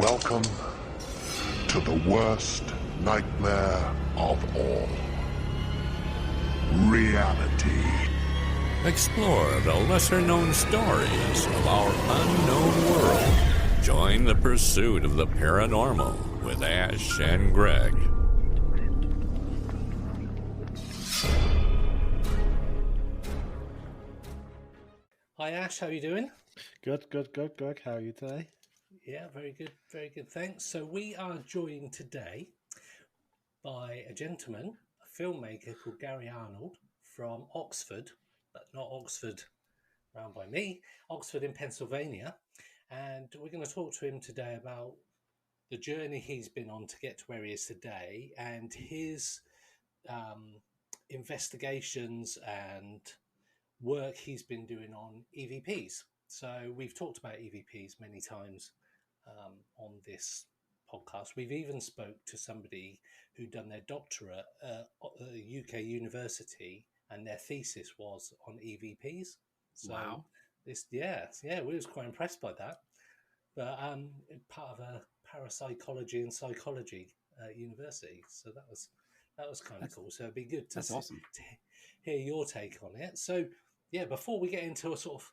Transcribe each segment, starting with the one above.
Welcome to the worst nightmare of all. Reality. Explore the lesser-known stories of our unknown world. Join the pursuit of the paranormal with Ash and Greg. Hi Ash, how are you doing? Good, Greg. How are you today? Yeah, very good, thanks. So we are joined today by a gentleman, a filmmaker called Gary Arnold from Oxford, but not Oxford around by me, Oxford in Pennsylvania. And we're going to talk to him today about the journey he's been on to get to where he is today and his investigations and work he's been doing on EVPs. So we've talked about EVPs many times on this podcast. We've even spoke to somebody who'd done their doctorate at a UK university, and their thesis was on EVPs. So wow. We was quite impressed by that. But part of a parapsychology and psychology university, so that was kind of cool. So it'd be good to, awesome. to hear your take on it. So yeah, before we get into a sort of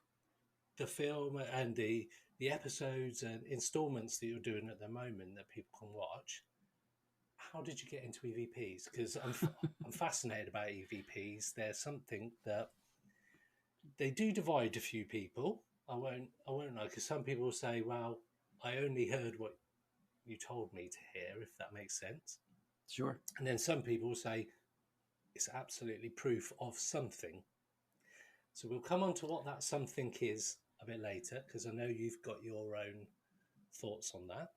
the film and the episodes and installments that you're doing at the moment that people can watch, how did you get into EVPs? Because I'm fascinated about EVPs. They're something that they do divide a few people. I won't know, because some people say, well, I only heard what you told me to hear, if that makes sense. Sure. And then some people say it's absolutely proof of something. So we'll come on to what that something is a bit later, because I know you've got your own thoughts on that.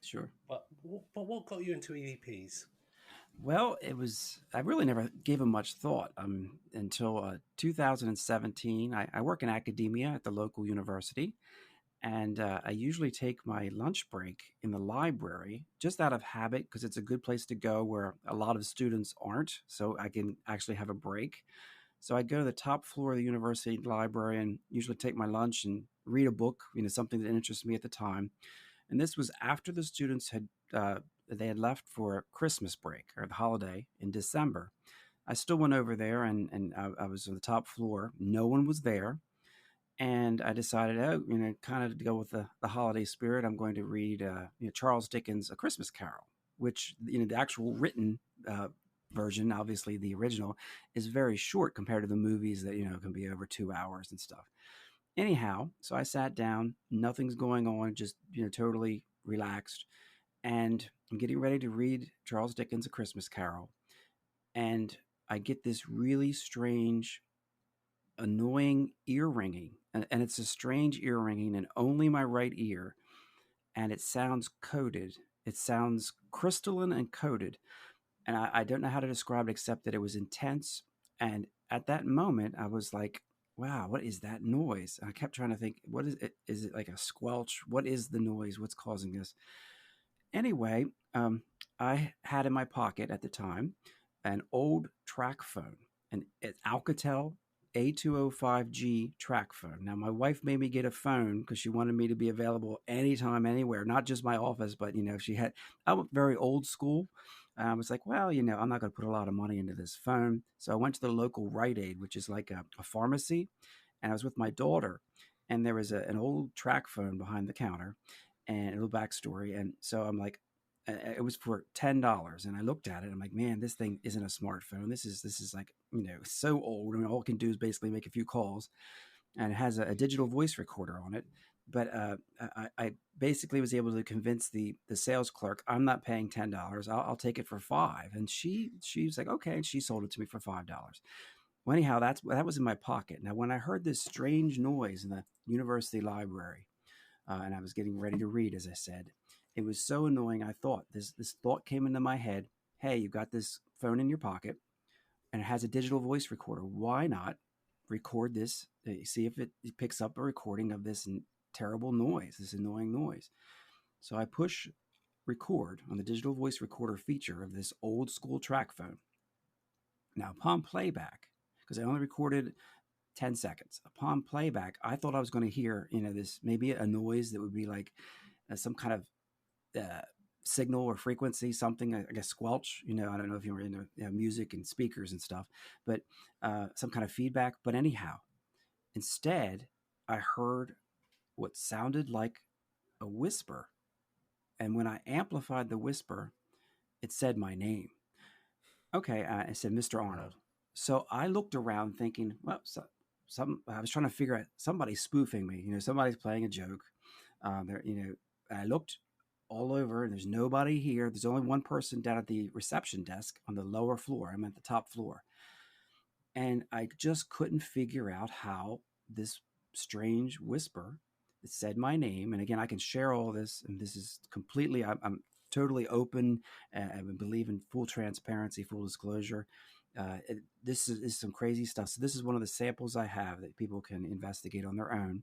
Sure. But what got you into EVPs? Well, I really never gave them much thought until 2017. I work in academia at the local university, and I usually take my lunch break in the library just out of habit, because it's a good place to go where a lot of students aren't, so I can actually have a break. So I go to the top floor of the university library and usually take my lunch and read a book, something that interests me at the time. And this was after the students had they had left for Christmas break or the holiday in December. I still went over there, and I was on the top floor. No one was there. And I decided, kind of to go with the holiday spirit, I'm going to read Charles Dickens' A Christmas Carol, which, the actual written version, obviously the original, is very short compared to the movies that, can be over 2 hours and stuff. Anyhow, so I sat down, nothing's going on, just, totally relaxed. And I'm getting ready to read Charles Dickens' A Christmas Carol. And I get this really strange, annoying ear ringing. And it's a strange ear ringing in only my right ear. And it sounds coded. It sounds crystalline and coded. And I don't know how to describe it except that it was intense. And at that moment, I was like, wow, what is that noise? And I kept trying to think, what is it? Is it like a squelch? What is the noise? What's causing this? Anyway, I had in my pocket at the time an old track phone, an Alcatel A205G track phone. Now, my wife made me get a phone because she wanted me to be available anytime, anywhere, not just my office, but, I'm very old school. I was like, well, I'm not going to put a lot of money into this phone. So I went to the local Rite Aid, which is like a pharmacy, and I was with my daughter, and there was an old track phone behind the counter, and a little backstory. And so I'm like, it was for $10, and I looked at it. I'm like, man, this thing isn't a smartphone. This is like, so old. I mean, all it can do is basically make a few calls, and it has a digital voice recorder on it. But I basically was able to convince the sales clerk, I'm not paying $10. I'll take it for $5. And she was like, okay, and she sold it to me for $5. Well, anyhow, that was in my pocket. Now, when I heard this strange noise in the university library, and I was getting ready to read, as I said, it was so annoying. I thought this thought came into my head. Hey, you've got this phone in your pocket, and it has a digital voice recorder. Why not record this? See if it picks up a recording of this terrible noise, this annoying noise. So I push record on the digital voice recorder feature of this old school track phone. Now, upon playback, because I only recorded 10 seconds. Upon playback, I thought I was going to hear, this maybe a noise that would be like some kind of signal or frequency, something, I guess, squelch. I don't know if you were into music and speakers and stuff, but some kind of feedback. But anyhow, instead, I heard what sounded like a whisper. And when I amplified the whisper, it said my name. Okay, I said, Mr. Arnold. So I looked around thinking, well, I was trying to figure out somebody's spoofing me. Somebody's playing a joke. I looked all over and there's nobody here. There's only one person down at the reception desk on the lower floor. I'm at the top floor. And I just couldn't figure out how this strange whisper that said my name. And again, I can share all this, and this is completely, I'm totally open. I believe in full transparency, full disclosure. This is some crazy stuff. So this is one of the samples I have that people can investigate on their own.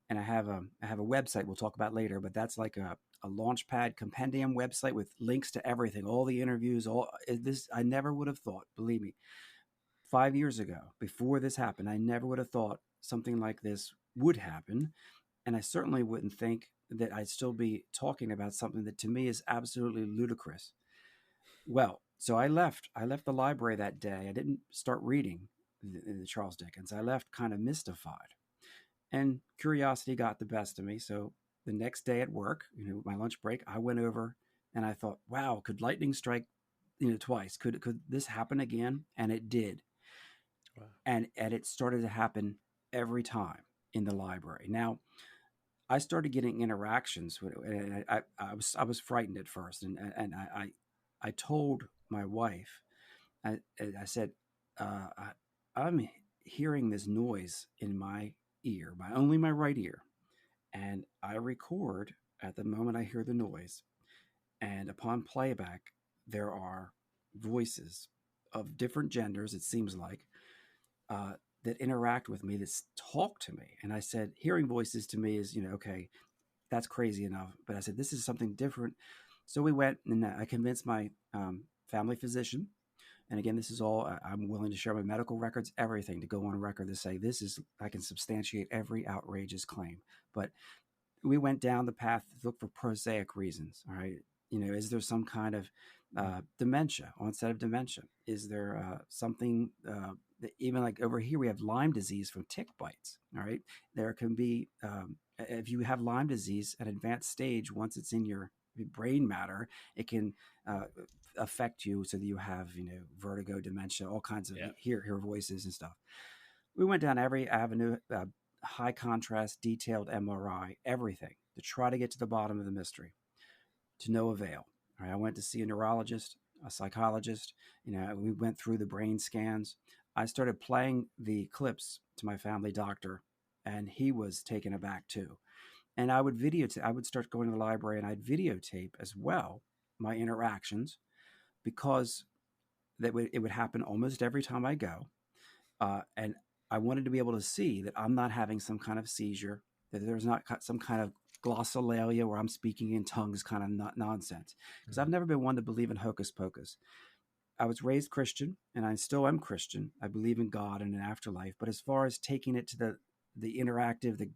And I have a website we'll talk about later, but that's like a Launchpad compendium website with links to everything, all the interviews, all this. I never would have thought, believe me, 5 years ago, before this happened, I never would have thought something like this would happen. And I certainly wouldn't think that I'd still be talking about something that to me is absolutely ludicrous. Well, so I left the library that day. I didn't start reading the Charles Dickens. I left kind of mystified. And curiosity got the best of me. So the next day at work, my lunch break, I went over and I thought, wow, could lightning strike, twice? Could this happen again? And it did. Wow. And it started to happen every time in the library. Now, I started getting interactions with it, and I was frightened at first, and I told my wife, I said, I'm hearing this noise in my ear, only my right ear, and I record at the moment I hear the noise, and upon playback, there are voices of different genders. It seems like. That interact with me, that talk to me. And I said, hearing voices to me is, okay, that's crazy enough. But I said, this is something different. So we went and I convinced my family physician. And again, this is all, I'm willing to share my medical records, everything to go on record to say I can substantiate every outrageous claim. But we went down the path to look for prosaic reasons. All right. Is there some kind of dementia, onset of dementia? Is there something even like over here, we have Lyme disease from tick bites. All right. There can be, if you have Lyme disease at advanced stage, once it's in your brain matter, it can affect you so that you have, vertigo, dementia, all kinds of hear voices and stuff. We went down every avenue, high contrast, detailed MRI, everything to try to get to the bottom of the mystery. To no avail. All right, I went to see a neurologist, a psychologist. We went through the brain scans. I started playing the clips to my family doctor, and he was taken aback too. And I would I would start going to the library, and I'd videotape as well my interactions, because it would happen almost every time I go. And I wanted to be able to see that I'm not having some kind of seizure, that there's not some kind of glossolalia where I'm speaking in tongues kind of nonsense. Because I've never been one to believe in hocus pocus. I was raised Christian, and I still am Christian. I believe in God and an afterlife. But as far as taking it to the interactive,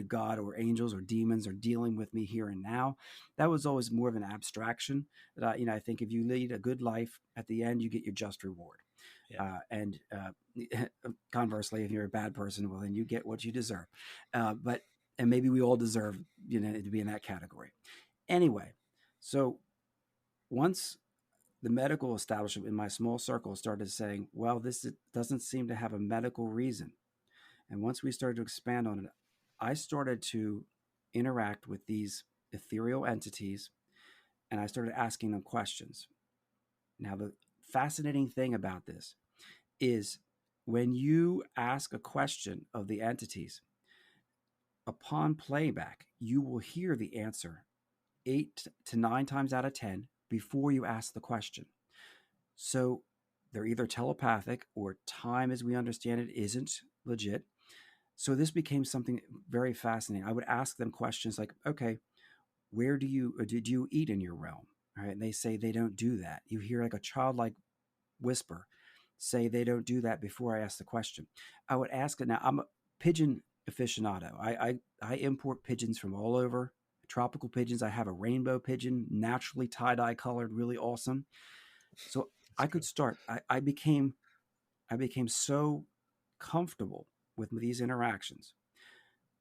God or angels or demons are dealing with me here and now, that was always more of an abstraction. That I think if you lead a good life, at the end you get your just reward. Yeah. And conversely, if you're a bad person, well, then you get what you deserve. And maybe we all deserve, to be in that category. Anyway, so once the medical establishment in my small circle started saying, well, this doesn't seem to have a medical reason. And once we started to expand on it, I started to interact with these ethereal entities, and I started asking them questions. Now, the fascinating thing about this is when you ask a question of the entities, upon playback, you will hear the answer 8 to 9 times out of 10 before you ask the question. So they're either telepathic or time as we understand it isn't legit. So this became something very fascinating. I would ask them questions like, okay, did you eat in your realm? All right. And they say they don't do that. You hear like a childlike whisper say they don't do that before I ask the question. I would ask it. Now, I'm a pigeon aficionado. I import pigeons from all over. I tropical pigeons. I have a rainbow pigeon, naturally tie-dye colored, really awesome. So I could start. I became so comfortable with these interactions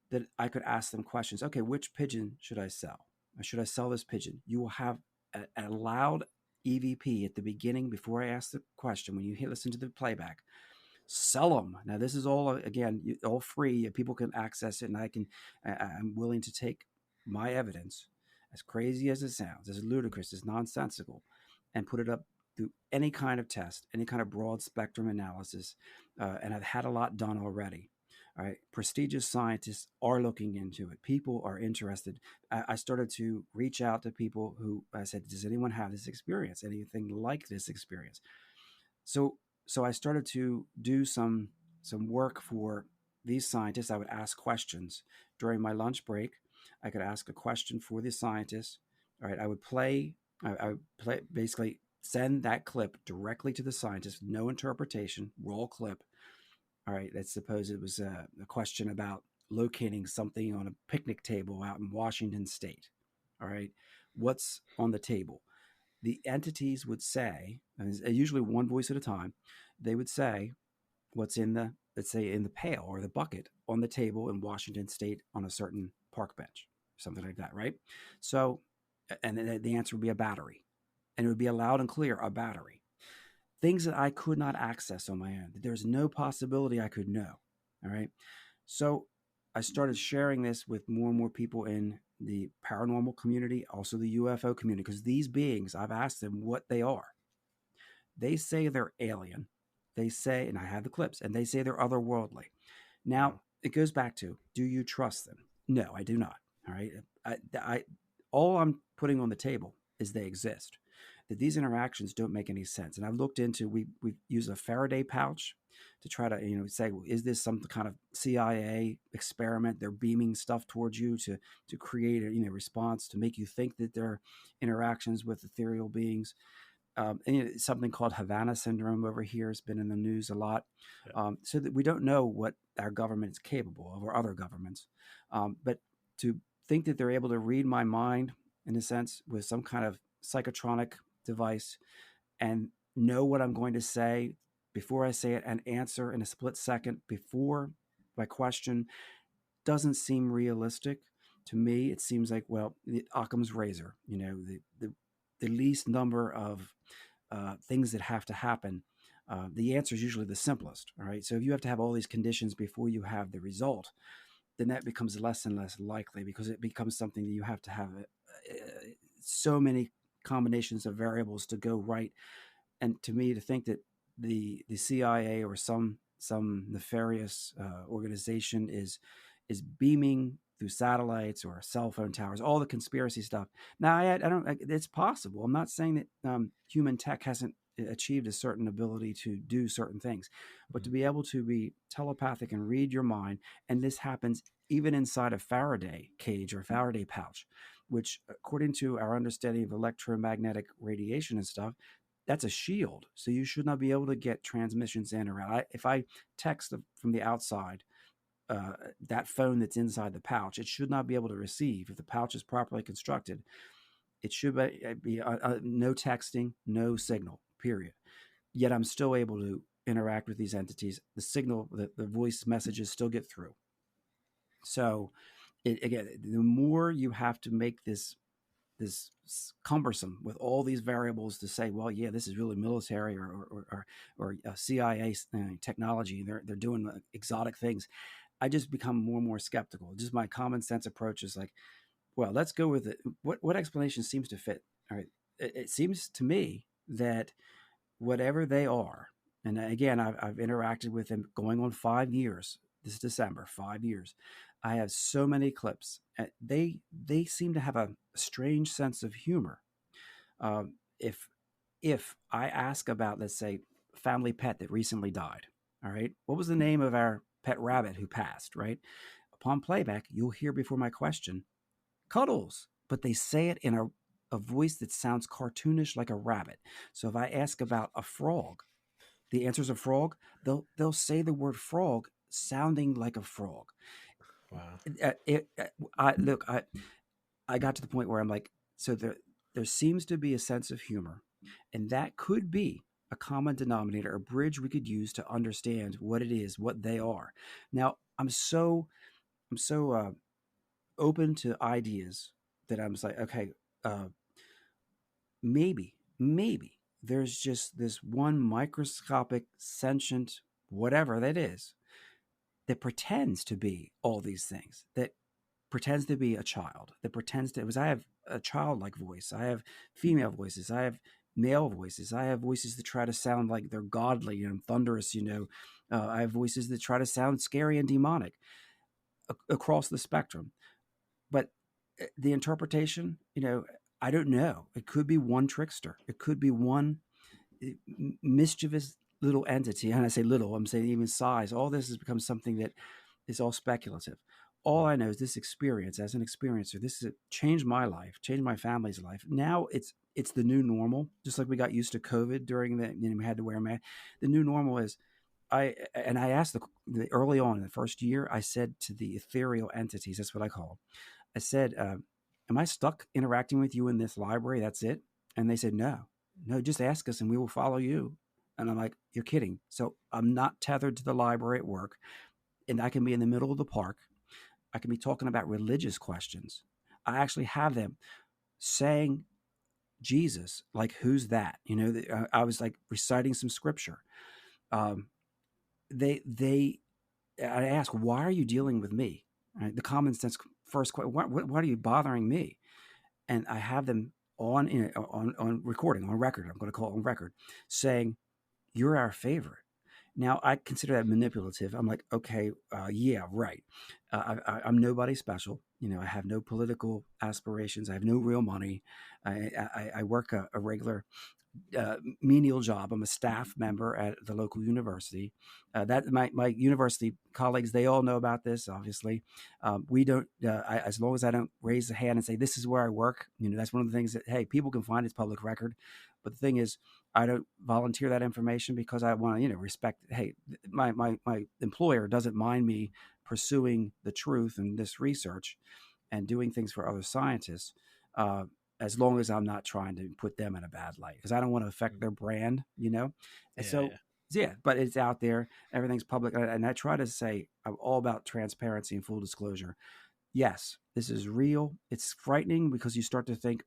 that I could ask them questions. Okay, which pigeon should I sell? Or should I sell this pigeon? You will have a loud EVP at the beginning before I ask the question. When you listen to the playback, sell them. Now this is all, again, all free. People can access it, and I'm willing to take my evidence, as crazy as it sounds, as ludicrous, as nonsensical, and put it up through any kind of test, any kind of broad spectrum analysis. And I've had a lot done already. All right, prestigious scientists are looking into it. People are interested. I started to reach out to people who I said, "Does anyone have this experience? Anything like this experience?" So I started to do some work for these scientists. I would ask questions during my lunch break. I could ask a question for the scientists. All right, I would play. I would play, basically send that clip directly to the scientist, no interpretation, raw clip. All right, let's suppose it was a question about locating something on a picnic table out in Washington State. All right, what's on the table? The entities would say, and usually one voice at a time, they would say what's in the, let's say, in the pail or the bucket on the table in Washington State on a certain park bench, something like that, right? So, and the answer would be a battery, and it would be a loud and clear, a battery. Things that I could not access on my own, that there's no possibility I could know. All right. So I started sharing this with more and more people in the paranormal community, also the UFO community, because these beings, I've asked them what they are. They say they're alien. They say, and I have the clips, and they say they're otherworldly. Now, it goes back to, do you trust them? No, I do not. All right. All I'm putting on the table is they exist. That these interactions don't make any sense. And I've looked into, we use a Faraday pouch to try to, say, well, is this some kind of CIA experiment? They're beaming stuff towards you to create a response to make you think that they're interactions with ethereal beings. And something called Havana syndrome over here has been in the news a lot. So that we don't know what our government is capable of, or other governments. But to think that they're able to read my mind, in a sense, with some kind of psychotronic device and know what I'm going to say before I say it and answer in a split second before my question, doesn't seem realistic to me. It seems like, well, the Occam's razor, the least number of things that have to happen. The answer is usually the simplest. All right. So if you have to have all these conditions before you have the result, then that becomes less and less likely, because it becomes something that you have to have so many combinations of variables to go right. And to me, to think that the CIA or some nefarious organization is beaming through satellites or cell phone towers, all the conspiracy stuff. Now, I don't. It's possible. I'm not saying that human tech hasn't achieved a certain ability to do certain things, but to be able to be telepathic and read your mind, and this happens even inside a Faraday cage or Faraday pouch, which, according to our understanding of electromagnetic radiation and stuff, that's a shield. So you should not be able to get transmissions in or out. If I text from the outside, that phone that's inside the pouch, it should not be able to receive. If the pouch is properly constructed, it should be no texting, no signal, period. Yet I'm still able to interact with these entities. The signal, the voice messages still get through. So, again, the more you have to make this cumbersome with all these variables to say, well, yeah, this is really military or CIA technology. They're doing exotic things. I just become more and more skeptical. Just my common sense approach is like, well, let's go with it. What explanation seems to fit? All right. It seems to me that whatever they are, and again, I've interacted with them going on 5 years. This December, 5 years. I have so many clips. They seem to have a strange sense of humor. If I ask about, let's say, family pet that recently died, all right, what was the name of our pet rabbit who passed, right? Upon playback, you'll hear before my question, Cuddles, but they say it in a voice that sounds cartoonish like a rabbit. So if I ask about a frog, the answer's a frog, they'll say the word frog sounding like a frog. Wow. Look, I got to the point where I'm like, so there seems to be a sense of humor, and that could be a common denominator, a bridge we could use to understand what it is, what they are. Now, I'm so open to ideas that I'm just like, okay, uh, maybe there's just this one microscopic sentient whatever that is that pretends to be all these things, that pretends to be a child, that pretends to, because I have a childlike voice, I have female voices, I have male voices, I have voices that try to sound like they're godly and thunderous, I have voices that try to sound scary and demonic across the spectrum. But the interpretation, I don't know. It could be one trickster. It could be one mischievous little entity. And I say little, I'm saying even size. All this has become something that is all speculative. All I know is this experience, as an experiencer, this has changed my life, changed my family's life. Now it's the new normal. Just like we got used to COVID during we had to wear a mask. The new normal is I asked early on in the first year, I said to the ethereal entities, that's what I call them. I said, am I stuck interacting with you in this library? That's it? And they said, no, just ask us and we will follow you. And I'm like, you're kidding. So I'm not tethered to the library at work, and I can be in the middle of the park. I can be talking about religious questions. I actually have them saying Jesus, like, who's that? I was like reciting some scripture. Um, I ask, why are you dealing with me? Right? The common sense first question, why are you bothering me? And I have them on recording, on record. I'm going to call it on record, saying, you're our favorite. Now, I consider that manipulative. I'm like, okay, yeah, right. I'm nobody special. I have no political aspirations. I have no real money. I work a regular menial job. I'm a staff member at the local university. That my university colleagues, they all know about this. Obviously, we don't. As long as I don't raise a hand and say this is where I work, that's one of the things that, hey, people can find. It's public record. But the thing is, I don't volunteer that information because I want to, respect. Hey, my employer doesn't mind me pursuing the truth and this research and doing things for other scientists. As long as I'm not trying to put them in a bad light, because I don't want to affect their brand, And yeah, but it's out there. Everything's public. And I try to say I'm all about transparency and full disclosure. Yes, this is real. It's frightening because you start to think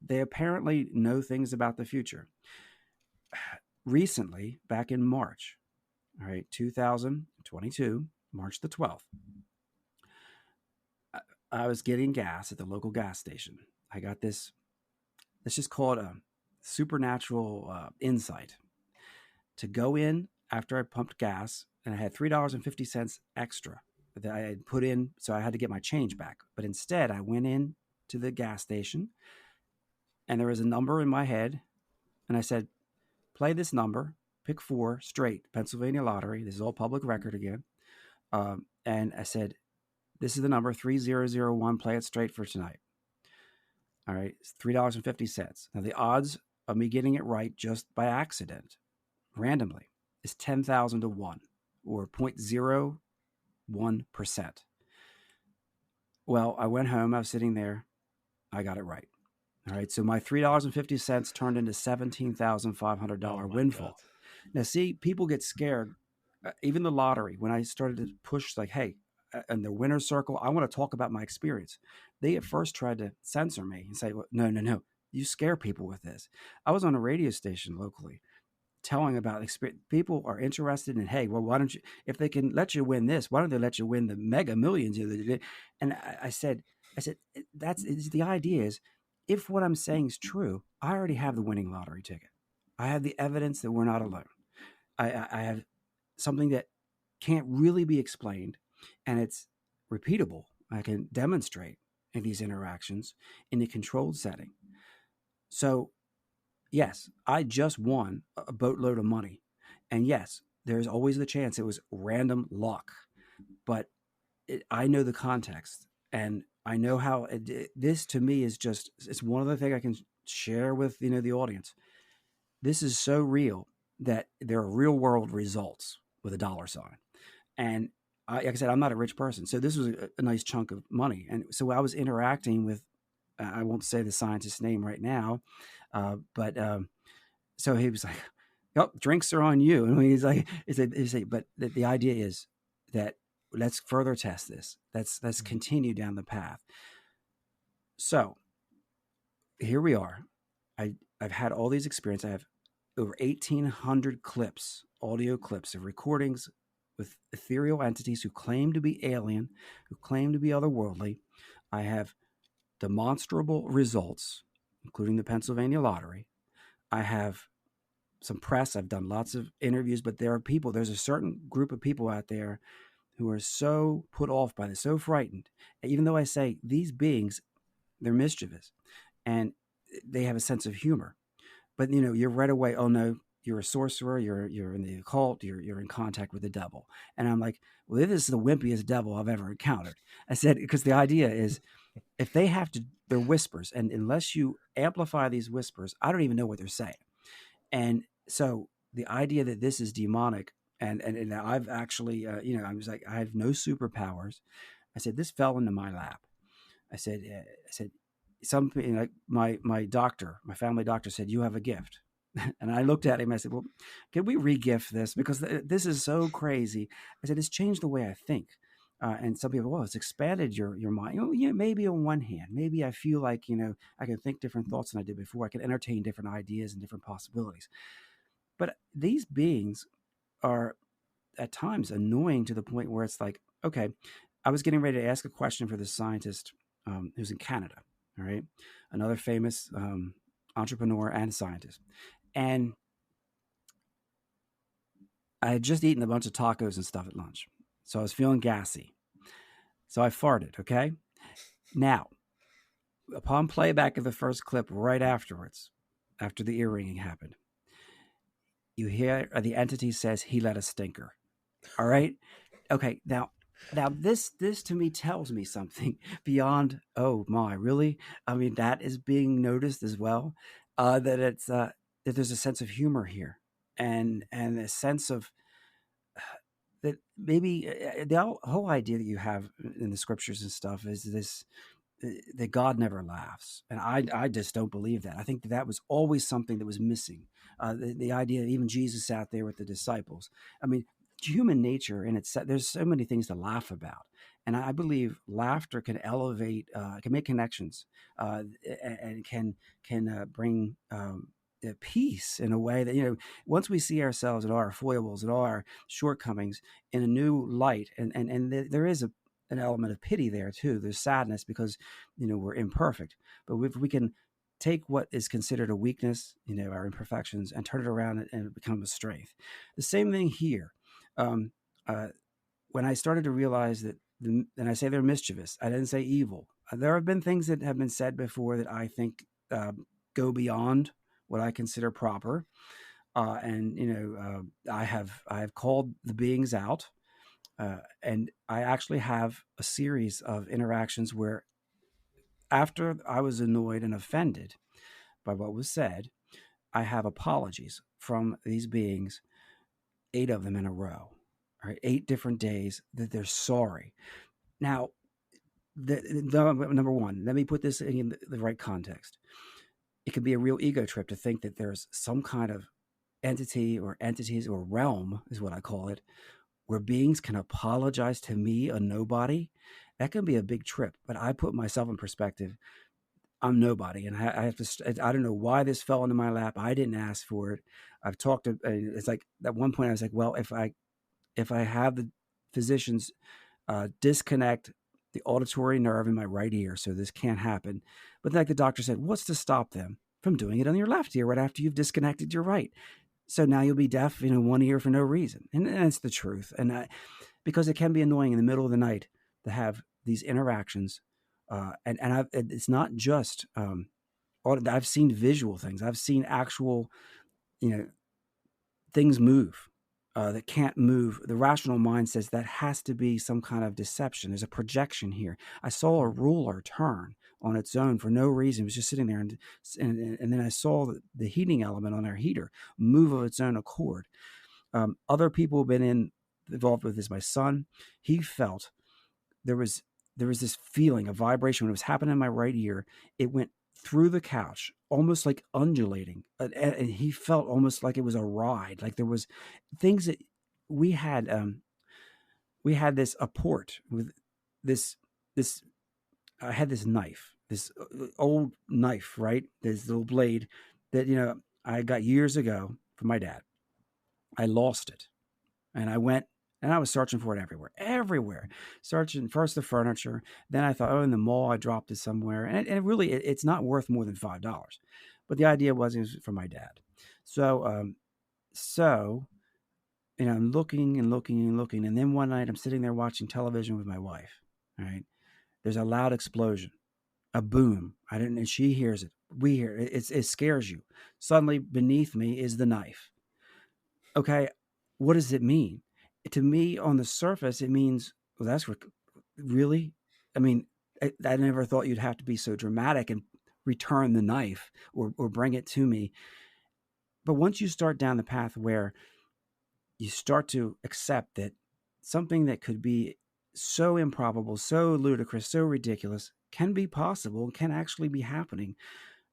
they apparently know things about the future. Recently, back in March, all right, 2022, March the 12th, I was getting gas at the local gas station. I got this, let's just call it a supernatural insight to go in after I pumped gas, and I had $3.50 extra that I had put in, so I had to get my change back. But instead, I went in to the gas station, and there was a number in my head, and I said, play this number, pick 4 straight, Pennsylvania lottery. This is all public record again. And I said, this is the number 3001, play it straight for tonight. All right, it's $3.50. Now, the odds of me getting it right just by accident, randomly, is 10,000 to 1, or 0.01%. Well, I went home. I was sitting there. I got it right. All right, so my $3.50 turned into $17,500 windfall. God. Now, see, people get scared. Even the lottery, when I started to push, like, hey, in the winner's circle, I want to talk about my experience. They at first tried to censor me and say, well, no, you scare people with this. I was on a radio station locally telling about experience. People are interested in, hey, well, why don't you, if they can let you win this, why don't they let you win the mega millions? And I said, the idea is, if what I'm saying is true, I already have the winning lottery ticket. I have the evidence that we're not alone. I have something that can't really be explained, and it's repeatable. I can demonstrate in these interactions in a controlled setting. So, yes, I just won a boatload of money. And yes, there's always the chance it was random luck. But I know the context, and I know how this to me is just, it's one of the things I can share with, the audience. This is so real that there are real world results with a dollar sign. And like I said, I'm not a rich person. So this was a nice chunk of money. And so I was interacting with I won't say the scientist's name right now, but so he was like, "Yep, drinks are on you." And he's like, but the idea is that let's further test this. Let's continue down the path. So here we are. I've had all these experiences. I have over 1,800 clips, audio clips of recordings with ethereal entities who claim to be alien, who claim to be otherworldly. I have demonstrable results, including the Pennsylvania lottery. I have some press. I've done lots of interviews, but there's a certain group of people out there who are so put off by this, so frightened. Even though I say these beings, they're mischievous and they have a sense of humor. But you're right away, oh no, you're a sorcerer, you're in the occult, you're in contact with the devil. And I'm like, well, this is the wimpiest devil I've ever encountered. I said, because the idea is if they have to, they're whispers, and unless you amplify these whispers, I don't even know what they're saying. And so the idea that this is demonic, and I've actually, I was like, I have no superpowers. I said, this fell into my lap. I said, something like my doctor, my family doctor said, you have a gift. And I looked at him. I said, well, can we re-gift this? Because this is so crazy. I said, it's changed the way I think. And some people, well, it's expanded your mind. Yeah, maybe on one hand, maybe I feel like, I can think different thoughts than I did before. I can entertain different ideas and different possibilities. But these beings are at times annoying to the point where it's like, okay, I was getting ready to ask a question for this scientist who's in Canada, all right? Another famous entrepreneur and scientist. And I had just eaten a bunch of tacos and stuff at lunch. So I was feeling gassy. So I farted, okay? Now, upon playback of the first clip right afterwards, after the ear ringing happened, you hear the entity says he let a stinker. All right? Okay, now this to me tells me something beyond, oh my, really? I mean, that is being noticed as well. That it's that there's a sense of humor here, and a sense of that maybe the whole idea that you have in the scriptures and stuff is this that God never laughs, and I just don't believe that. I think that was always something that was missing. The idea that even Jesus sat there with the disciples. I mean, human nature in its there's so many things to laugh about, and I believe laughter can elevate, can make connections, and can bring peace in a way that once we see ourselves and all our foibles and all our shortcomings in a new light, and there is an element of pity there too. There's sadness because we're imperfect, but if we can take what is considered a weakness, our imperfections, and turn it around and become a strength. The same thing here. When I started to realize that, and I say they're mischievous, I didn't say evil. There have been things that have been said before that I think go beyond what I consider proper, and I have called the beings out. And I actually have a series of interactions where after I was annoyed and offended by what was said, I have apologies from these beings, 8 of them in a row, right? 8 different days that they're sorry. Now, the number one, let me put this in the right context. It can be a real ego trip to think that there's some kind of entity or entities or realm is what I call it, where beings can apologize to me, a nobody. That can be a big trip, but I put myself in perspective. I'm nobody, and I have to. I don't know why this fell into my lap. I didn't ask for it. I've talked to. It's like at one point I was like, well, if I have the physicians disconnect the auditory nerve in my right ear, so this can't happen. But like the doctor said, what's to stop them from doing it on your left ear right after you've disconnected your right? So now you'll be deaf, one ear for no reason. And that's the truth. And because it can be annoying in the middle of the night to have these interactions. It's not just, I've seen visual things. I've seen actual, things move that can't move. The rational mind says that has to be some kind of deception. There's a projection here. I saw a ruler turn on its own for no reason. It was just sitting there, and then I saw the heating element on our heater move of its own accord. Other people have been involved with this. My son, he felt there was there was this feeling, a vibration when it was happening in my right ear. It went through the couch, almost like undulating. And he felt almost like it was a ride. Like there was things that we had a port with this, I had this knife, this old knife, right? This little blade that, I got years ago from my dad. I lost it. And I went and I was searching for it everywhere, searching first the furniture. Then I thought, oh, in the mall, I dropped it somewhere. And it really, it's not worth more than $5. But the idea was it was from my dad. So, I'm looking and looking and looking. And then one night I'm sitting there watching television with my wife. All right. There's a loud explosion, a boom. And she hears it. We hear it. It scares you. Suddenly beneath me is the knife. Okay. What does it mean? To me, on the surface, it means, well, that's really, I mean, I never thought you'd have to be so dramatic and return the knife or bring it to me. But once you start down the path where you start to accept that something that could be so improbable, so ludicrous, so ridiculous can be possible, can actually be happening,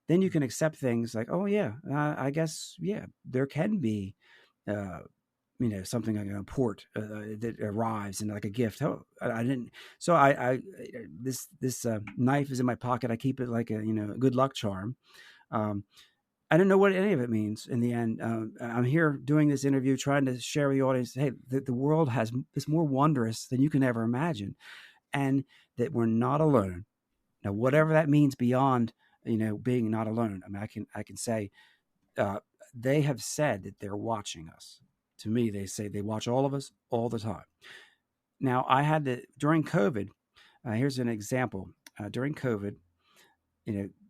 then you can accept things like, oh yeah, I guess, yeah, there can be, something like a port that arrives and like a gift. Oh, I didn't. So this knife is in my pocket. I keep it like a good luck charm. I don't know what any of it means in the end. I'm here doing this interview, trying to share with the audience, hey, the world is more wondrous than you can ever imagine, and that we're not alone. Now, whatever that means beyond, being not alone. I mean, I can say they have said that they're watching us. To me, they say they watch all of us all the time. Now, during COVID, here's an example. During COVID,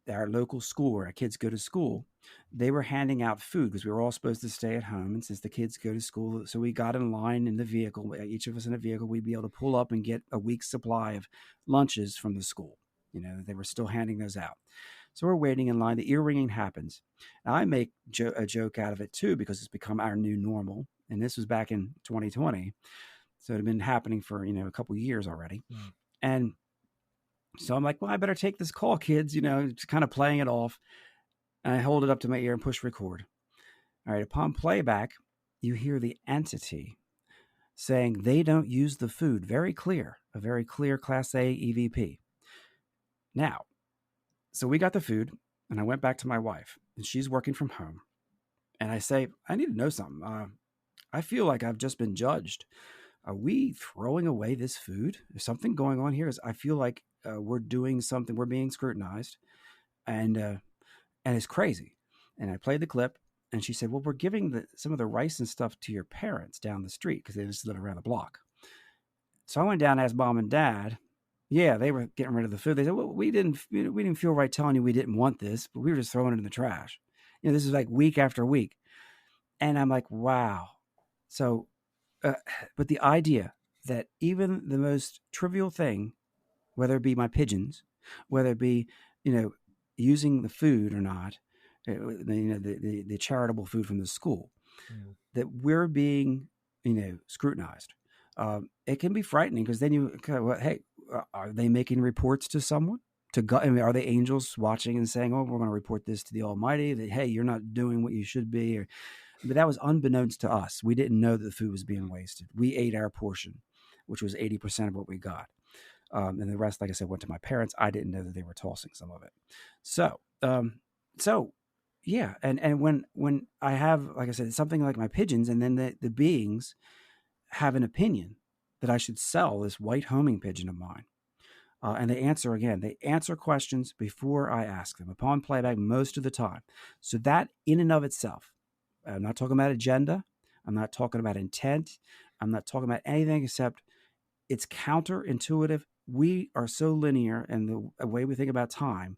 our local school where our kids go to school, they were handing out food because we were all supposed to stay at home. And since the kids go to school, so we got in line in the vehicle, each of us in a vehicle, we'd be able to pull up and get a week's supply of lunches from the school. They were still handing those out. So we're waiting in line. The ear ringing happens. Now, I make a joke out of it too because it's become our new normal. And this was back in 2020. So it had been happening for, a couple of years already. Mm. And so I'm like, well, I better take this call, kids, just kind of playing it off. And I hold it up to my ear and push record. All right. Upon playback, you hear the entity saying they don't use the food. Very clear, a very clear Class A EVP. Now, so we got the food and I went back to my wife and she's working from home. And I say, I need to know something. I feel like I've just been judged. Are we throwing away this food? There's something going on here. I feel like we're doing something. We're being scrutinized, and it's crazy. And I played the clip, and she said, "Well, we're giving some of the rice and stuff to your parents down the street because they just live around the block." So I went down and asked Mom and Dad. Yeah, they were getting rid of the food. They said, "Well, we didn't feel right telling you we didn't want this, but we were just throwing it in the trash." This is like week after week, and I'm like, "Wow." So, but the idea that even the most trivial thing, whether it be my pigeons, whether it be, using the food or not, the charitable food from the school, that we're being, scrutinized. It can be frightening because then hey, are they making reports to someone? To God, are they angels watching and saying, "Oh, we're going to report this to the Almighty"? That, hey, you're not doing what you should be, but that was unbeknownst to us. We didn't know that the food was being wasted. We ate our portion, which was 80% of what we got. And the rest, like I said, went to my parents. I didn't know that they were tossing some of it. So yeah. And when I have, like I said, something like my pigeons, and then the beings have an opinion that I should sell this white homing pigeon of mine. And they answer questions before I ask them upon playback most of the time. So that in and of itself, I'm not talking about agenda. I'm not talking about intent. I'm not talking about anything except it's counterintuitive. We are so linear in the way we think about time.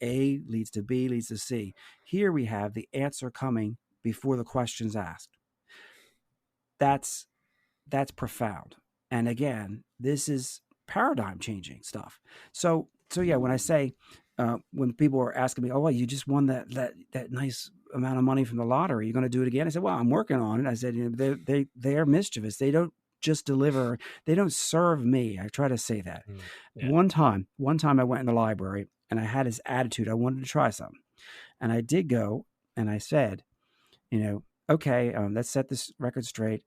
A leads to B leads to C. Here we have the answer coming before the question's asked. That's profound. And again, this is paradigm changing stuff. So yeah, when I say, when people are asking me, "Oh, well, you just won that nice amount of money from the lottery, you're going to do it again?" I said, "Well, I'm working on it." I said, they are mischievous. They don't just deliver. They don't serve me. I try to say that. Yeah. One time I went in the library and I had this attitude. I wanted to try something. And I did go and I said, okay, let's set this record straight.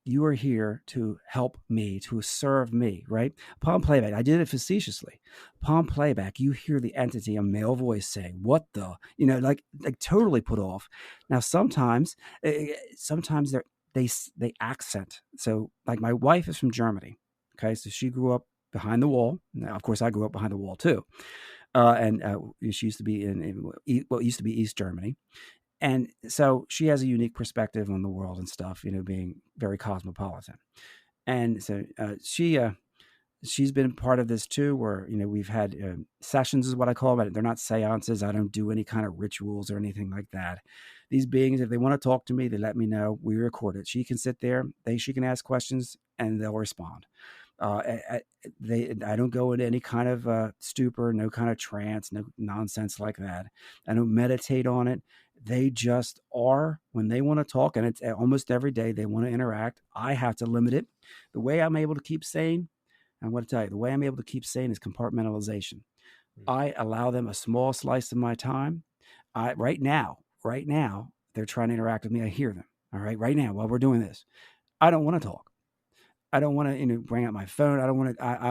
You are here to help me, to serve me, right? Upon playback, I did it facetiously. Upon playback, you hear the entity, a male voice saying, "What the?" Like totally put off. Now, sometimes they accent. So, like my wife is from Germany. Okay, so she grew up behind the wall. Now, of course, I grew up behind the wall too. And she used to be in what used to be East Germany. And so she has a unique perspective on the world and stuff, being very cosmopolitan. And so she's been part of this too, where, we've had sessions is what I call them. They're not seances. I don't do any kind of rituals or anything like that. These beings, if they want to talk to me, they let me know. We record it. She can sit there. She can ask questions and they'll respond. I don't go into any kind of stupor, no kind of trance, no nonsense like that. I don't meditate on it. They just are when they want to talk, and it's almost every day they want to interact. I have to limit it. The way I'm able to keep sane, I want to tell you, the way I'm able to keep sane is compartmentalization. I allow them a small slice of my time. Right now, they're trying to interact with me. I hear them. All right now, while we're doing this, I don't want to talk. I don't want to, bring out my phone. I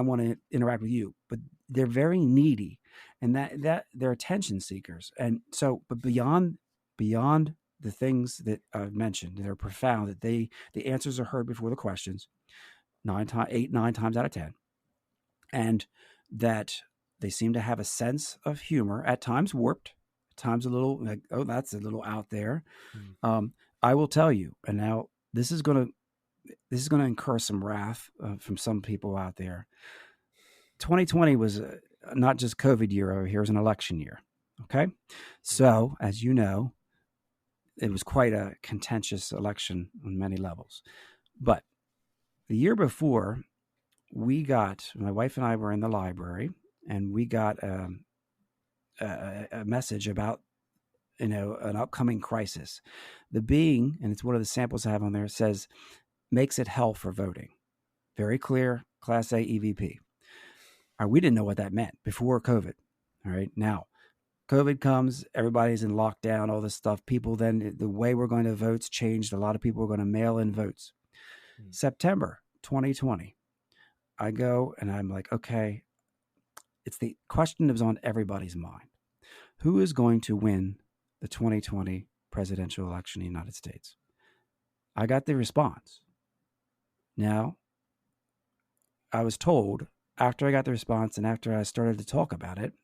want to interact with you, but they're very needy, and that they're attention seekers. And so, but beyond the things that I've mentioned, they're profound. That the answers are heard before the questions, 9 times out of 10, and that they seem to have a sense of humor, at times warped, at times a little like, oh, that's a little out there. I will tell you, and now this is going to incur some wrath from some people out there. 2020 was not just COVID year over here, it was an election year. Okay. So, as you know, it was quite a contentious election on many levels. But the year before, my wife and I were in the library, and we got a message about, an upcoming crisis. The being, and it's one of the samples I have on there, says, makes it hell for voting. Very clear, Class A EVP. We didn't know what that meant before COVID. All right. Now, COVID comes, everybody's in lockdown, all this stuff. People then, the way we're going to vote's changed. A lot of people are going to mail in votes. September 2020, I go and I'm like, okay, it's the question that was on everybody's mind. Who is going to win the 2020 presidential election in the United States? I got the response. Now, I was told after I got the response and after I started to talk about it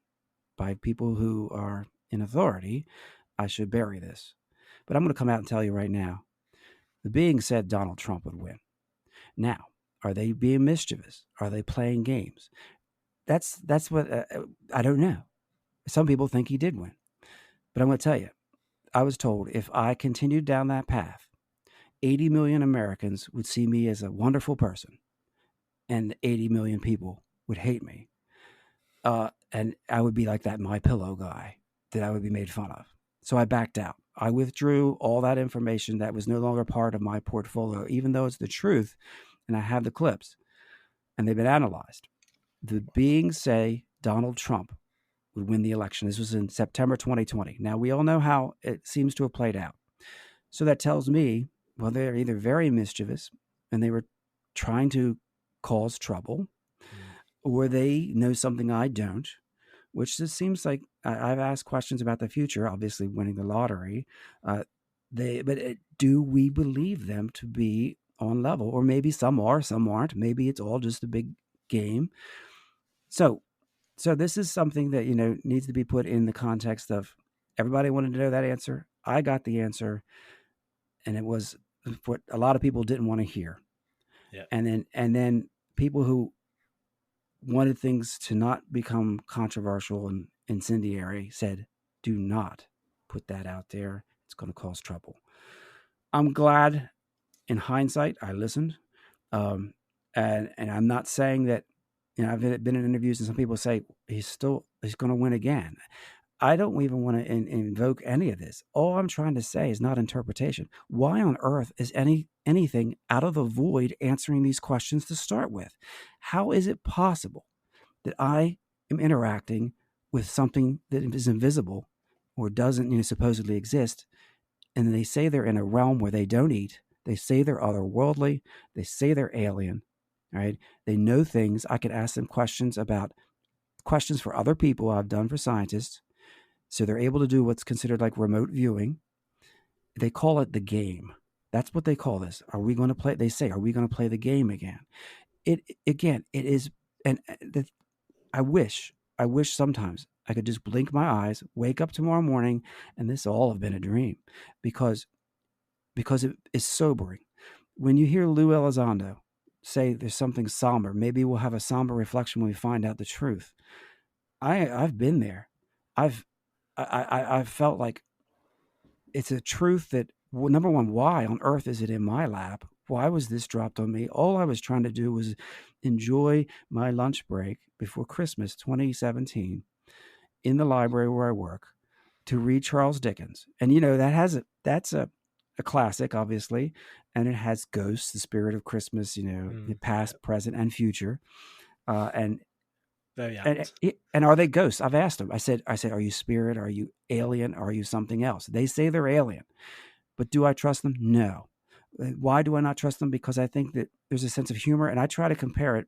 by people who are in authority, I should bury this. But I'm going to come out and tell you right now, the being said Donald Trump would win. Now, are they being mischievous? Are they playing games? That's what I don't know. Some people think he did win. But I'm going to tell you, I was told if I continued down that path, 80 million Americans would see me as a wonderful person, and 80 million people would hate me. And I would be like that My Pillow guy that I would be made fun of. So I backed out. I withdrew all that information that was no longer part of my portfolio, even though it's the truth, and I have the clips, and they've been analyzed. The beings say Donald Trump would win the election. This was in September 2020. Now, we all know how it seems to have played out. So that tells me, well, they're either very mischievous and they were trying to cause trouble, or they know something I don't, which just seems like I've asked questions about the future, obviously winning the lottery. Do we believe them to be on level? Or maybe some are, some aren't. Maybe it's all just a big game. So this is something that, needs to be put in the context of everybody wanted to know that answer. I got the answer, and it was what a lot of people didn't want to hear. Yeah. And then people who wanted things to not become controversial and incendiary said, do not put that out there. It's going to cause trouble. I'm glad in hindsight I listened. And I'm not saying that, I've been in interviews and some people say he's going to win again. I don't even want to invoke any of this. All I'm trying to say is not interpretation. Why on earth is anything out of the void answering these questions to start with? How is it possible that I am interacting with something that is invisible or doesn't supposedly exist, and they say they're in a realm where they don't eat, they say they're otherworldly, they say they're alien, right? They know things. I could ask them questions for other people I've done for scientists. So they're able to do what's considered like remote viewing. They call it the game. That's what they call this. Are we going to play? They say, are we going to play the game again? It is, and I wish sometimes I could just blink my eyes, wake up tomorrow morning, and this all have been a dream, because it is sobering. When you hear Lou Elizondo say there's something somber, maybe we'll have a somber reflection when we find out the truth. I've been there. I've felt like it's a truth that, number one, why on earth is it in my lap? Why was this dropped on me? All I was trying to do was enjoy my lunch break before Christmas 2017 in the library where I work to read Charles Dickens. And that's a classic, obviously, and it has ghosts, the spirit of Christmas, the past, present, and future. And very apt. And are they ghosts? I've asked them. I said, are you spirit? Are you alien? Are you something else? They say they're alien, but do I trust them? No. Why do I not trust them? Because I think that there's a sense of humor, and I try to compare it.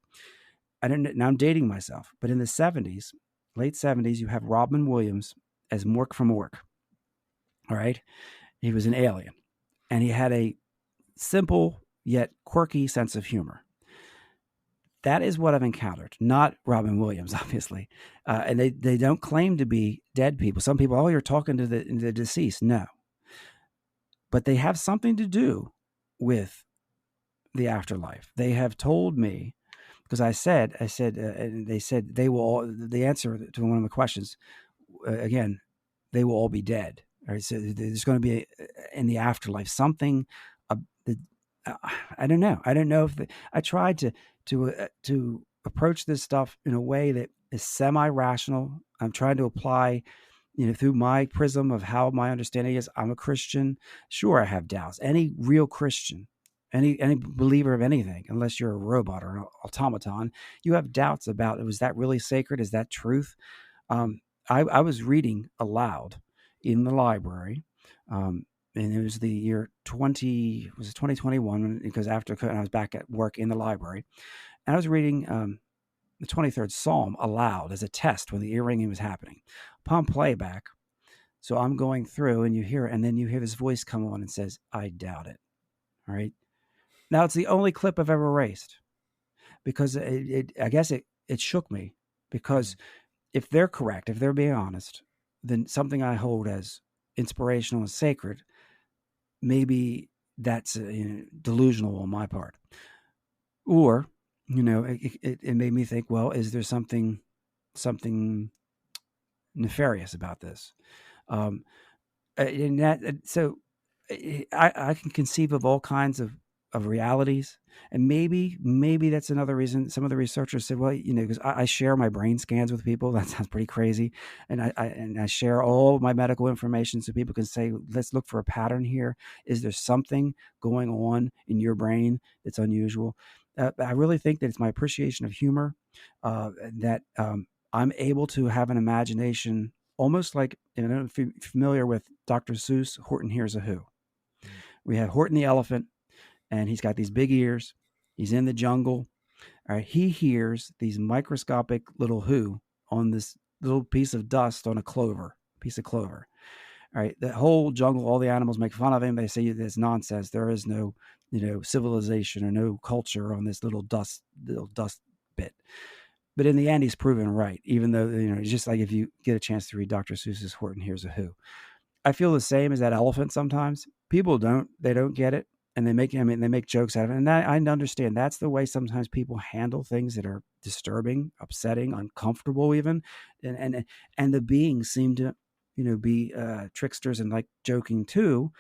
Now I'm dating myself, but in the 70s, late 70s, you have Robin Williams as Mork from Ork. All right. He was an alien, and he had a simple yet quirky sense of humor. That is what I've encountered, not Robin Williams, obviously. And they don't claim to be dead people. Some people, oh, you're talking to the deceased. No. But they have something to do with the afterlife. They have told me, because I said, and they said they will all, the answer to one of the questions, again, they will all be dead. Right? So there's going to be in the afterlife something. I don't know. I don't know if I tried to approach this stuff in a way that is semi-rational. I'm trying to apply, through my prism of how my understanding is. I'm a Christian. Sure, I have doubts. Any real Christian, any believer of anything, unless you're a robot or an automaton, you have doubts about, was that really sacred? Is that truth? I was reading aloud in the library. And it was the year 2021, because after I was back at work in the library, and I was reading the 23rd Psalm aloud as a test when the ear ringing was happening. Upon playback, so I'm going through, and you hear, and then you hear this voice come on and says, "I doubt it." All right. Now it's the only clip I've ever erased, because I guess it shook me, because if they're correct, if they're being honest, then something I hold as inspirational and sacred, maybe that's delusional on my part. Or, it made me think, well, is there something nefarious about this? And that, so I can conceive of all kinds of realities, and maybe that's another reason some of the researchers said, well, because I share my brain scans with people. That sounds pretty crazy, and I share all my medical information so people can say, let's look for a pattern here. Is there something going on in your brain that's unusual? I really think that it's my appreciation of humor, that I'm able to have an imagination, almost like, I don't know if you're familiar with Dr. Seuss, Horton Hears a Who. We have Horton the elephant, and he's got these big ears. He's in the jungle. All right, he hears these microscopic little who on this little piece of dust on a piece of clover. All right, the whole jungle, all the animals make fun of him. They say it's nonsense. There is no, civilization or no culture on this little dust bit. But in the end, he's proven right, even though, it's just like if you get a chance to read Dr. Seuss's Horton Hears a Who. I feel the same as that elephant sometimes. People don't get it. And they make jokes out of it. And I understand that's the way sometimes people handle things that are disturbing, upsetting, uncomfortable even. And the beings seem to, be tricksters and like joking too.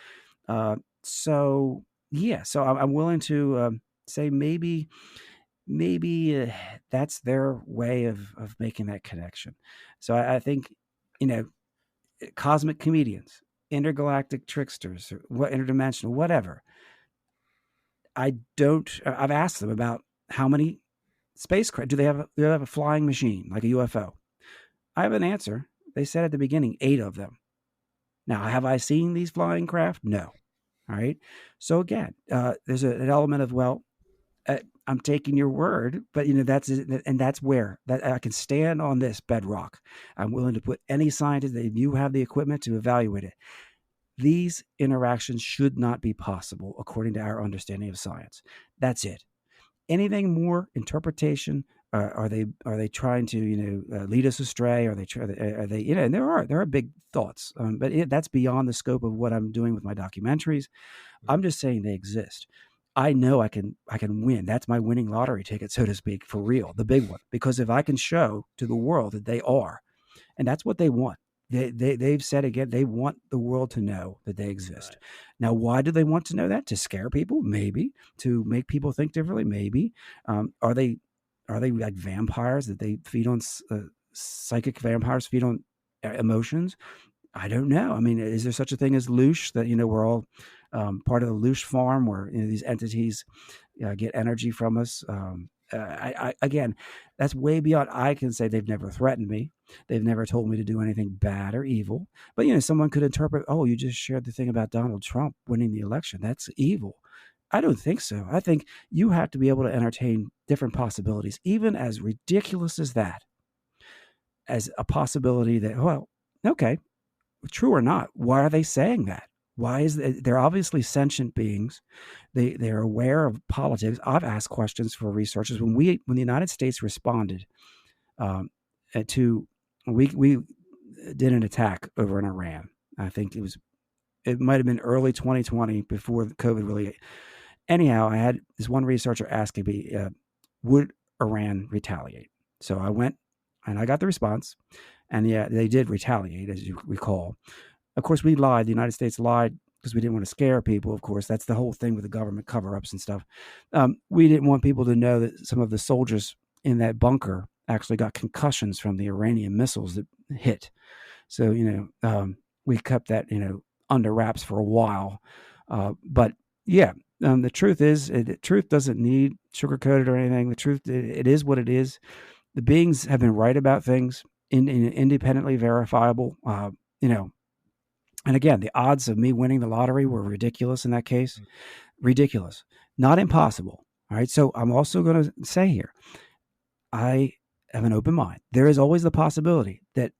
So I'm willing to say maybe that's their way of making that connection. So I think, cosmic comedians, intergalactic tricksters, or what interdimensional, whatever. I've asked them about how many spacecraft do they have a flying machine like a UFO. I have an answer. They said at the beginning 8 of them. Now, have I seen these flying craft? No. All right. So again, there's an element of, well, I'm taking your word, but that's where that I can stand on this bedrock. I'm willing to put any scientist that you have the equipment to evaluate it. These interactions should not be possible according to our understanding of science. That's it. Anything more interpretation? Are they trying to lead us astray? Are they and there are big thoughts, but that's beyond the scope of what I'm doing with my documentaries. I'm just saying they exist. I know I can win. That's my winning lottery ticket, so to speak, for real, the big one. Because if I can show to the world that they are, and that's what they want. They've said again, they want the world to know that they exist. Right. Now, why do they want to know that? To scare people? Maybe. To make people think differently? Maybe. Are they like vampires that they feed on, psychic vampires feed on emotions? I don't know. I mean, is there such a thing as loosh, that, we're all part of the loosh farm where these entities get energy from us? Again, that's way beyond. I can say they've never threatened me. They've never told me to do anything bad or evil. But, someone could interpret, oh, you just shared the thing about Donald Trump winning the election. That's evil. I don't think so. I think you have to be able to entertain different possibilities, even as ridiculous as that, as a possibility that, well, okay, true or not, why are they saying that? Why is they're obviously sentient beings. They're aware of politics. I've asked questions for researchers when the United States responded we did an attack over in Iran. I think it might have been early 2020 before COVID really. Anyhow, I had this one researcher asking me, would Iran retaliate? So I went and I got the response, and yeah, they did retaliate, as you recall. Of course, we lied. The United States lied because we didn't want to scare people. Of course, that's the whole thing with the government cover-ups and stuff. We didn't want people to know that some of the soldiers in that bunker actually got concussions from the Iranian missiles that hit. So, we kept that, under wraps for a while. But yeah, the truth is, the truth doesn't need sugar-coated or anything. The truth, it is what it is. The beings have been right about things, independently verifiable, And again, the odds of me winning the lottery were ridiculous in that case. Ridiculous. Not impossible. All right. So I'm also going to say here, I have an open mind. There is always the possibility that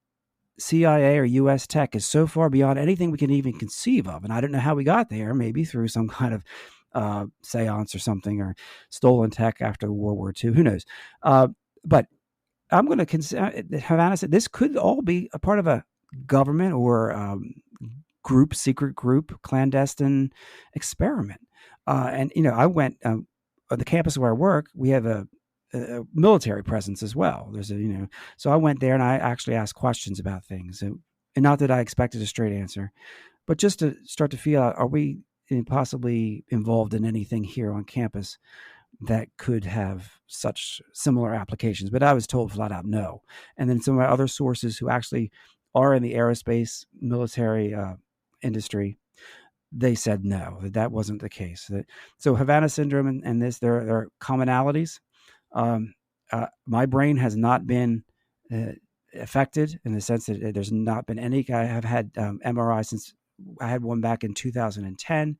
CIA or U.S. tech is so far beyond anything we can even conceive of. And I don't know how we got there, maybe through some kind of seance or something, or stolen tech after World War II. Who knows? But I'm going to consider, Havana said, this could all be a part of a government or secret group, clandestine experiment. And, I went on the campus where I work, we have a military presence as well. There's so I went there and I actually asked questions about things. And not that I expected a straight answer, but just to start to feel out, are we possibly involved in anything here on campus that could have such similar applications? But I was told flat out no. And then some of my other sources who actually are in the aerospace military industry, they said no, that wasn't the case. So Havana syndrome and this, there are commonalities. My brain has not been affected in the sense that there's not been any. I have had MRI since I had one back in 2010.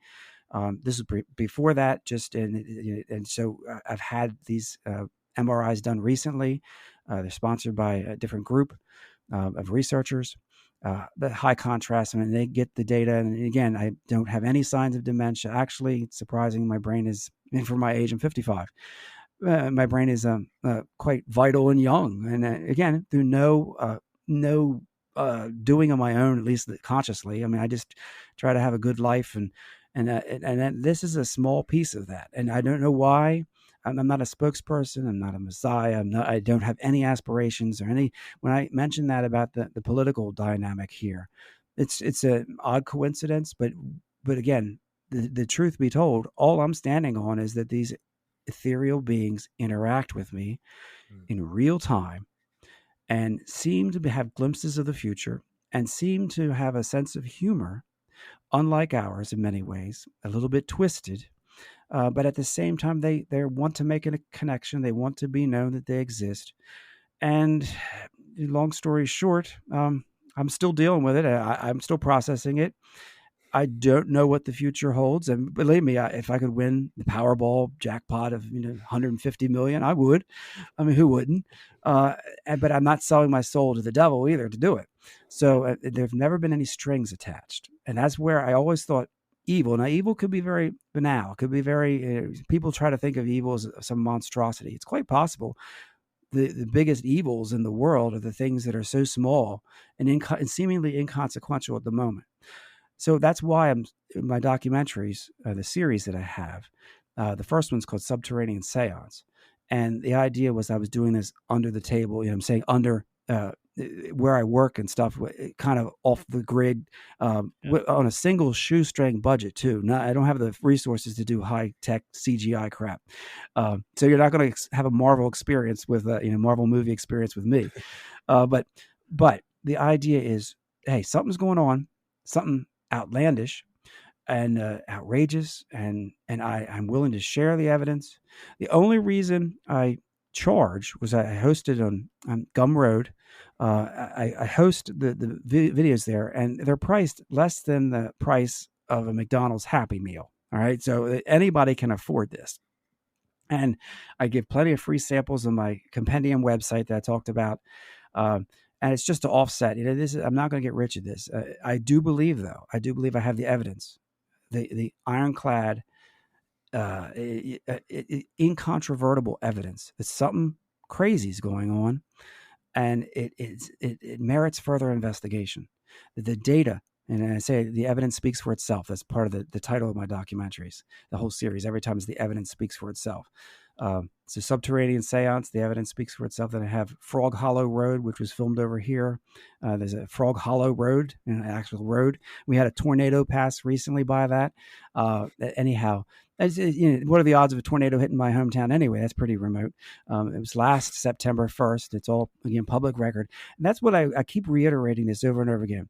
This is before that, and so I've had these MRIs done recently. They're sponsored by a different group of researchers. The high contrast, they get the data. And again, I don't have any signs of dementia. Actually, it's surprising. My brain is, and for my age, I'm 55. My brain is quite vital and young. And again, through no doing on my own, at least consciously. I just try to have a good life, and this is a small piece of that. And I don't know why. I'm not a spokesperson. I'm not a messiah. I don't have any aspirations or any. When I mention that about the political dynamic here, it's an odd coincidence. But again, the truth be told, all I'm standing on is that these ethereal beings interact with me in real time and seem to have glimpses of the future and seem to have a sense of humor, unlike ours in many ways, a little bit twisted. But at the same time, they want to make a connection. They want to be known that they exist. And long story short, I'm still dealing with it. I'm still processing it. I don't know what the future holds, and believe me, if I could win the Powerball jackpot of 150 million, I would. I mean, who wouldn't? But I'm not selling my soul to the devil either to do it. So there've never been any strings attached, and that's where I always thought evil. Now, evil could be very banal. It could be very. People try to think of evil as some monstrosity. It's quite possible. The biggest evils in the world are the things that are so small and seemingly inconsequential at the moment. So that's why I'm in my documentaries, the series that I have. The first one's called Subterranean Seance. And the idea was I was doing this under the table, I'm saying under where I work and stuff, kind of off the grid, on a single shoestring budget too. I don't have the resources to do high tech CGI crap. So you're not going to have a Marvel experience with Marvel movie experience with me. But the idea is, hey, something's going on, something outlandish and outrageous, and I'm willing to share the evidence. The only reason I charge was I hosted on Gumroad. I host the videos there, and they're priced less than the price of a McDonald's Happy Meal. All right, so anybody can afford this. And I give plenty of free samples on my compendium website that I talked about. And it's just to offset. I'm not going to get rich at this. I do believe, though. I have the evidence, the ironclad, incontrovertible evidence that something crazy is going on, and it merits further investigation. The data, and I say the evidence speaks for itself. That's part of the title of my documentaries, the whole series. Every time is the evidence speaks for itself. So Subterranean Seance, the evidence speaks for itself. Then I have Frog Hollow Road, which was filmed over here. There's a Frog Hollow Road, an actual road. We had a tornado pass recently by that. Anyhow, what are the odds of a tornado hitting my hometown anyway? That's pretty remote. It was last September 1st. It's all, again, public record. And that's what I keep reiterating this over and over again.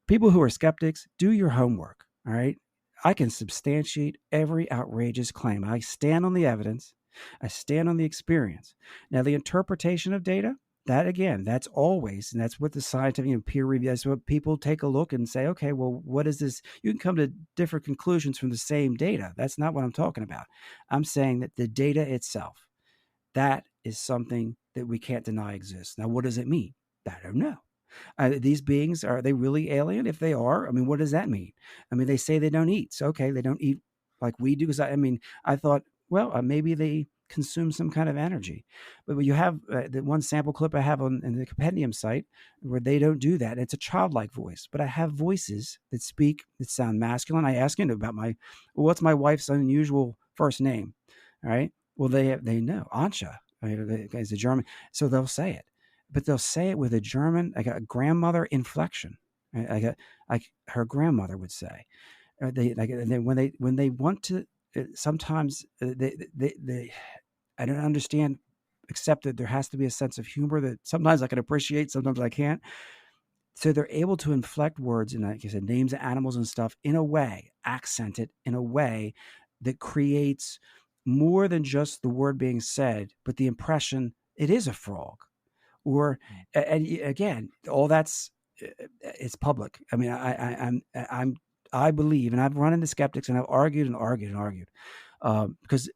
People who are skeptics, do your homework, all right? I can substantiate every outrageous claim. I stand on the evidence. I stand on the experience. Now, the interpretation of data, that again, that's always, and that's what the scientific peer review, that's what people take a look and say, okay, well, what is this? You can come to different conclusions from the same data. That's not what I'm talking about. I'm saying that the data itself, that is something that we can't deny exists. Now, what does it mean? I don't know. These beings, are they really alien? If they are, I mean, what does that mean? I mean, they say they don't eat. So, okay, they don't eat like we do. Because I thought, well, maybe they consume some kind of energy. But when you have the one sample clip I have on the compendium site where they don't do that. It's a childlike voice. But I have voices that speak, that sound masculine. I ask about what's my wife's unusual first name? All right. Well, they know. Ansha is a German. So they'll say it. But they'll say it with a German, like a grandmother inflection, like her grandmother would say. When they want to, sometimes they I don't understand, except that there has to be a sense of humor that sometimes I can appreciate, sometimes I can't. So they're able to inflect words and, like I said, names of animals and stuff in a way, accent it in a way that creates more than just the word being said, but the impression it is a frog. Or, and again, all that's, it's public. I mean, I believe, and I've run into skeptics and I've argued because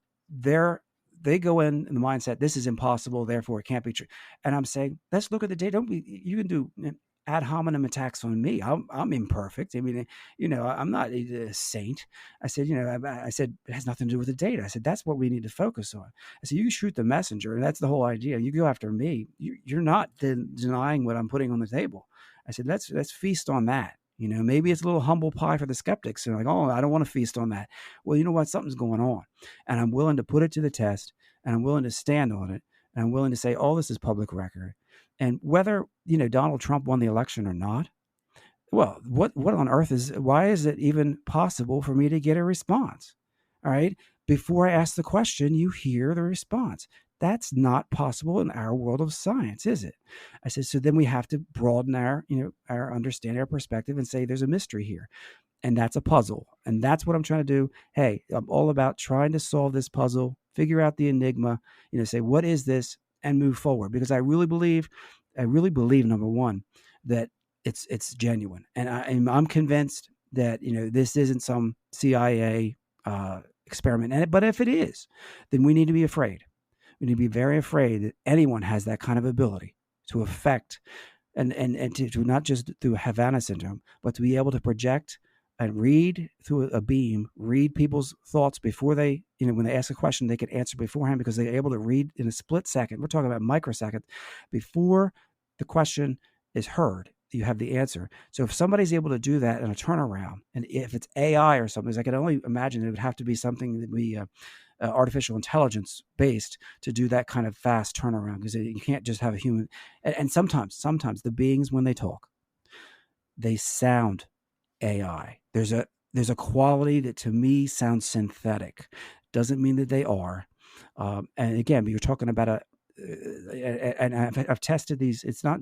they go in the mindset, this is impossible, therefore it can't be true. And I'm saying, let's look at the data. You can do ad hominem attacks on me. I'm imperfect. I mean, I'm not a saint. I said, it has nothing to do with the data. I said, that's what we need to focus on. I said, you shoot the messenger, and that's the whole idea. You go after me. You're not denying what I'm putting on the table. I said, let's feast on that. Maybe it's a little humble pie for the skeptics. And like, oh, I don't want to feast on that. Well, you know what? Something's going on, and I'm willing to put it to the test, and I'm willing to stand on it, and I'm willing to say, oh, this is public record. And whether, Donald Trump won the election or not, well, what on earth why is it even possible for me to get a response? All right. before I ask the question, you hear the response. That's not possible in our world of science, is it? I said, so then we have to broaden our understanding, our perspective, and say there's a mystery here. And that's a puzzle. And that's what I'm trying to do. Hey, I'm all about trying to solve this puzzle, figure out the enigma, say, what is this, and move forward. Because I really believe, number one, that it's genuine. And I'm convinced that, this isn't some CIA experiment. But if it is, then we need to be afraid. We need to be very afraid that anyone has that kind of ability to affect and to not just through Havana syndrome, but to be able to project and read through a beam, read people's thoughts before they, when they ask a question, they can answer beforehand because they're able to read in a split second. We're talking about microseconds before the question is heard. You have the answer. So if somebody's able to do that in a turnaround, and if it's AI or something, I can only imagine it would have to be something that we artificial intelligence based to do that kind of fast turnaround, because you can't just have a human. And sometimes the beings, when they talk, they sound AI. There's a quality that to me sounds synthetic. Doesn't mean that they are. And again, you're talking about and I've tested these. It's not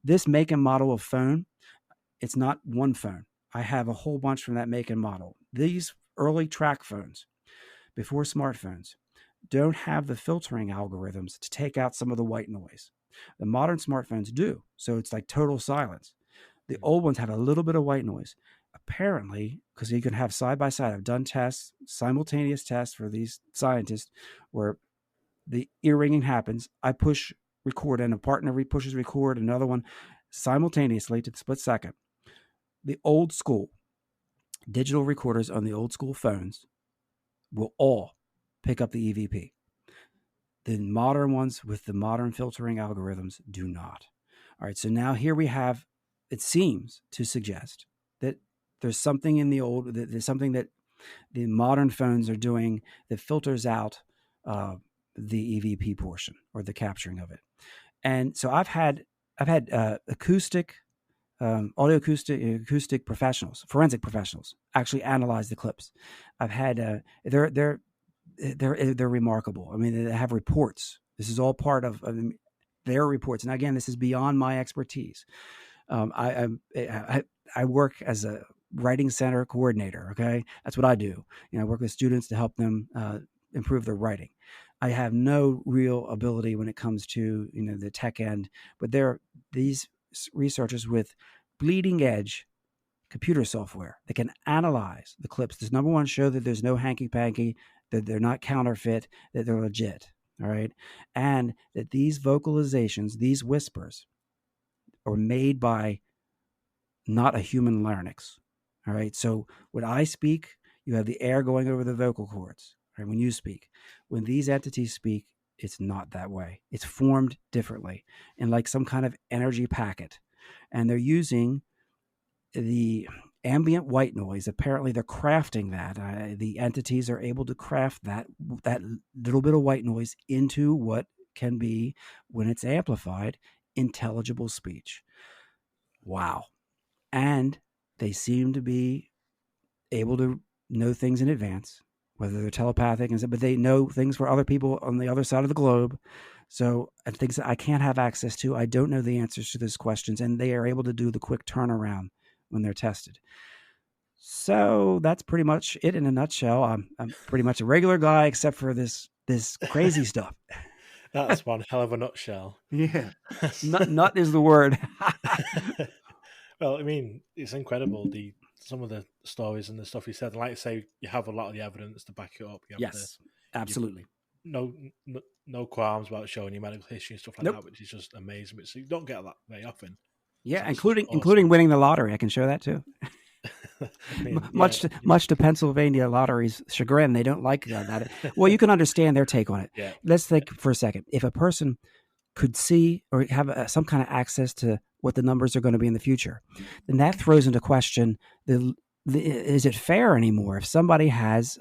this make and model of phone. It's not one phone. I have a whole bunch from that make and model. These early track phones, before smartphones, don't have the filtering algorithms to take out some of the white noise. The modern smartphones do. So it's like total silence. The old ones have a little bit of white noise. Apparently, because you can have side by side. I've done tests, simultaneous tests for these scientists where the ear ringing happens. I push record and a partner pushes record, another one simultaneously to the split second. The old school digital recorders on the old school phones will all pick up the EVP. The modern ones with the modern filtering algorithms do not. All right, so now here we have, it seems to suggest that there's something in the old, there's something that the modern phones are doing that filters out the EVP portion or the capturing of it. And so I've had acoustic professionals, forensic professionals, actually analyze the clips. I've had they're remarkable. I mean, they have reports. This is all part of their reports. And again, this is beyond my expertise. I work as a writing center coordinator. Okay, that's what I do. I work with students to help them improve their writing. I have no real ability when it comes to the tech end, but these researchers with bleeding edge computer software that can analyze the clips. This number one, show that there's no hanky panky, that they're not counterfeit, that they're legit. All right, and that these vocalizations, these whispers, are made by not a human larynx. All right, so when I speak, you have the air going over the vocal cords. Right, when you speak, when these entities speak, it's not that way. It's formed differently in like some kind of energy packet. And they're using the ambient white noise. Apparently they're crafting that. The entities are able to craft that little bit of white noise into what can be, when it's amplified, intelligible speech. Wow. And they seem to be able to know things in advance, whether they're telepathic, but they know things for other people on the other side of the globe. So things that I can't have access to. I don't know the answers to those questions, and they are able to do the quick turnaround when they're tested. So that's pretty much it in a nutshell. I'm pretty much a regular guy, except for this crazy stuff. That's one hell of a nutshell. Yeah, nut is the word. Well, I mean, it's incredible, some of the stories and the stuff you said. Like I say, you have a lot of the evidence to back it up. Yes, absolutely. No qualms about showing your medical history and stuff like that, which is just amazing. Which you don't get that very often. Yeah, so including winning the lottery. I can show that too. I mean, much to Pennsylvania Lottery's chagrin, they don't like that. Well, you can understand their take on it. Yeah. Let's think for a second. If a person could see or have some kind of access to what the numbers are going to be in the future, then that throws into question is it fair anymore? If somebody has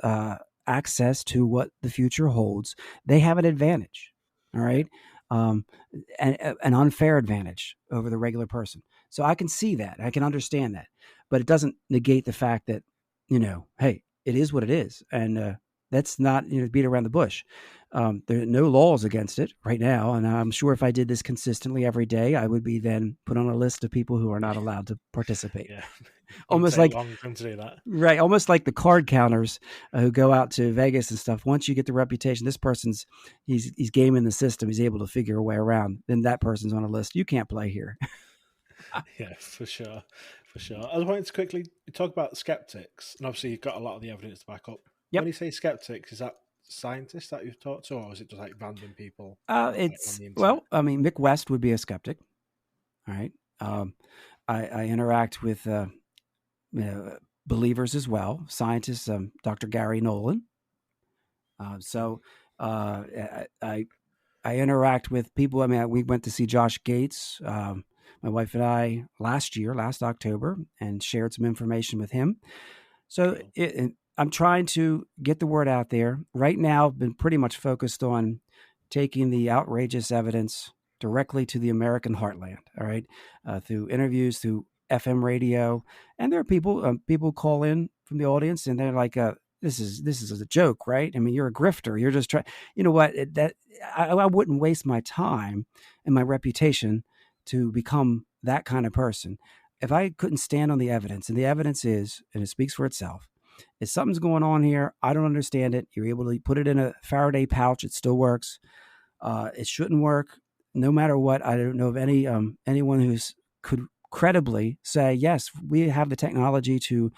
access to what the future holds, they have an advantage. All right. An unfair advantage over the regular person. So I can see that. I can understand that. But it doesn't negate the fact that, hey, it is what it is. And Let's not beat around the bush. There are no laws against it right now, and I'm sure if I did this consistently every day, I would be then put on a list of people who are not allowed to participate. Yeah. Almost Wouldn't like take long for him to do that. Right, almost like the card counters who go out to Vegas and stuff. Once you get the reputation, this person's he's gaming the system. He's able to figure a way around. Then that person's on a list. You can't play here. Yeah, for sure. I was wanting to quickly talk about skeptics, and obviously you've got a lot of the evidence to back up. Yep. When you say skeptics, is that scientists that you've talked to, or is it just like random people? It's I mean, Mick West would be a skeptic. All right. I interact with believers as well, scientists. Dr. Gary Nolan. I interact with people. I mean, we went to see Josh Gates, my wife and I, last October, and shared some information with him. So I'm trying to get the word out there. Right now, I've been pretty much focused on taking the outrageous evidence directly to the American heartland, all right, through interviews, through FM radio. And there are people call in from the audience, and they're like, this is a joke, right? I mean, you're a grifter. You're just trying, you know what, I wouldn't waste my time and my reputation to become that kind of person if I couldn't stand on the evidence. And the evidence is, and it speaks for itself, if something's going on here, I don't understand it. You're able to put it in a Faraday pouch. It still works. It shouldn't work no matter what. I don't know of anyone who's could credibly say, yes, we have the technology to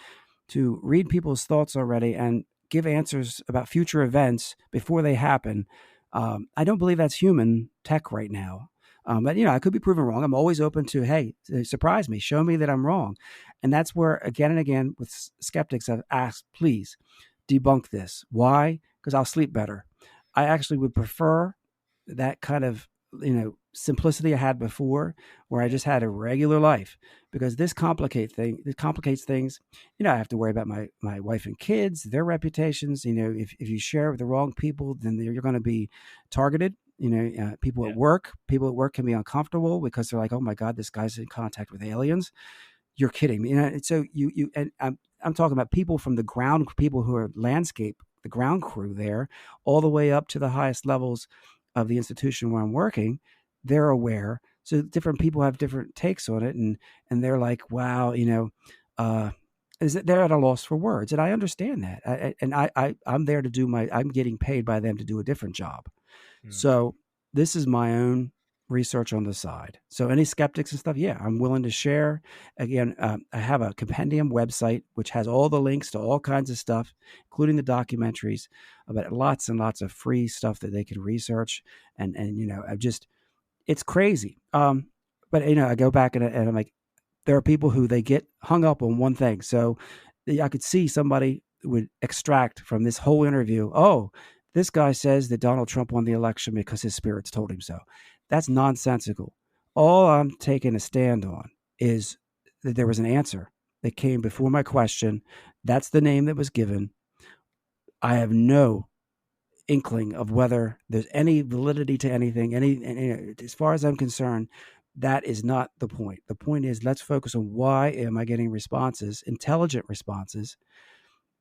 read people's thoughts already and give answers about future events before they happen. I don't believe that's human tech right now. But I could be proven wrong. I'm always open to, hey, surprise me, show me that I'm wrong. And that's where, again and again, with skeptics, I've asked, please debunk this. Why? Because I'll sleep better. I actually would prefer that kind of, simplicity I had before, where I just had a regular life, because this complicates things. I have to worry about my wife and kids, their reputations. If you share with the wrong people, then you're going to be targeted. People at work can be uncomfortable because they're like, oh my God, this guy's in contact with aliens. You're kidding me. So and I'm talking about people from the ground, people who are landscape, the ground crew there, all the way up to the highest levels of the institution where I'm working. They're aware. So different people have different takes on it. And they're like, wow, they're at a loss for words. And I understand that. I'm there to I'm getting paid by them to do a different job. So this is my own research on the side. So any skeptics and stuff, yeah, I'm willing to share. Again, I have a compendium website, which has all the links to all kinds of stuff, including the documentaries, about lots and lots of free stuff that they can research. And it's crazy. But I go back and I'm like, there are people who they get hung up on one thing. So I could see somebody would extract from this whole interview, oh, this guy says that Donald Trump won the election because his spirits told him so. That's nonsensical. All I'm taking a stand on is that there was an answer that came before my question. That's the name that was given. I have no inkling of whether there's any validity to anything. As far as I'm concerned, that is not the point. The point is, let's focus on why am I getting responses, intelligent responses,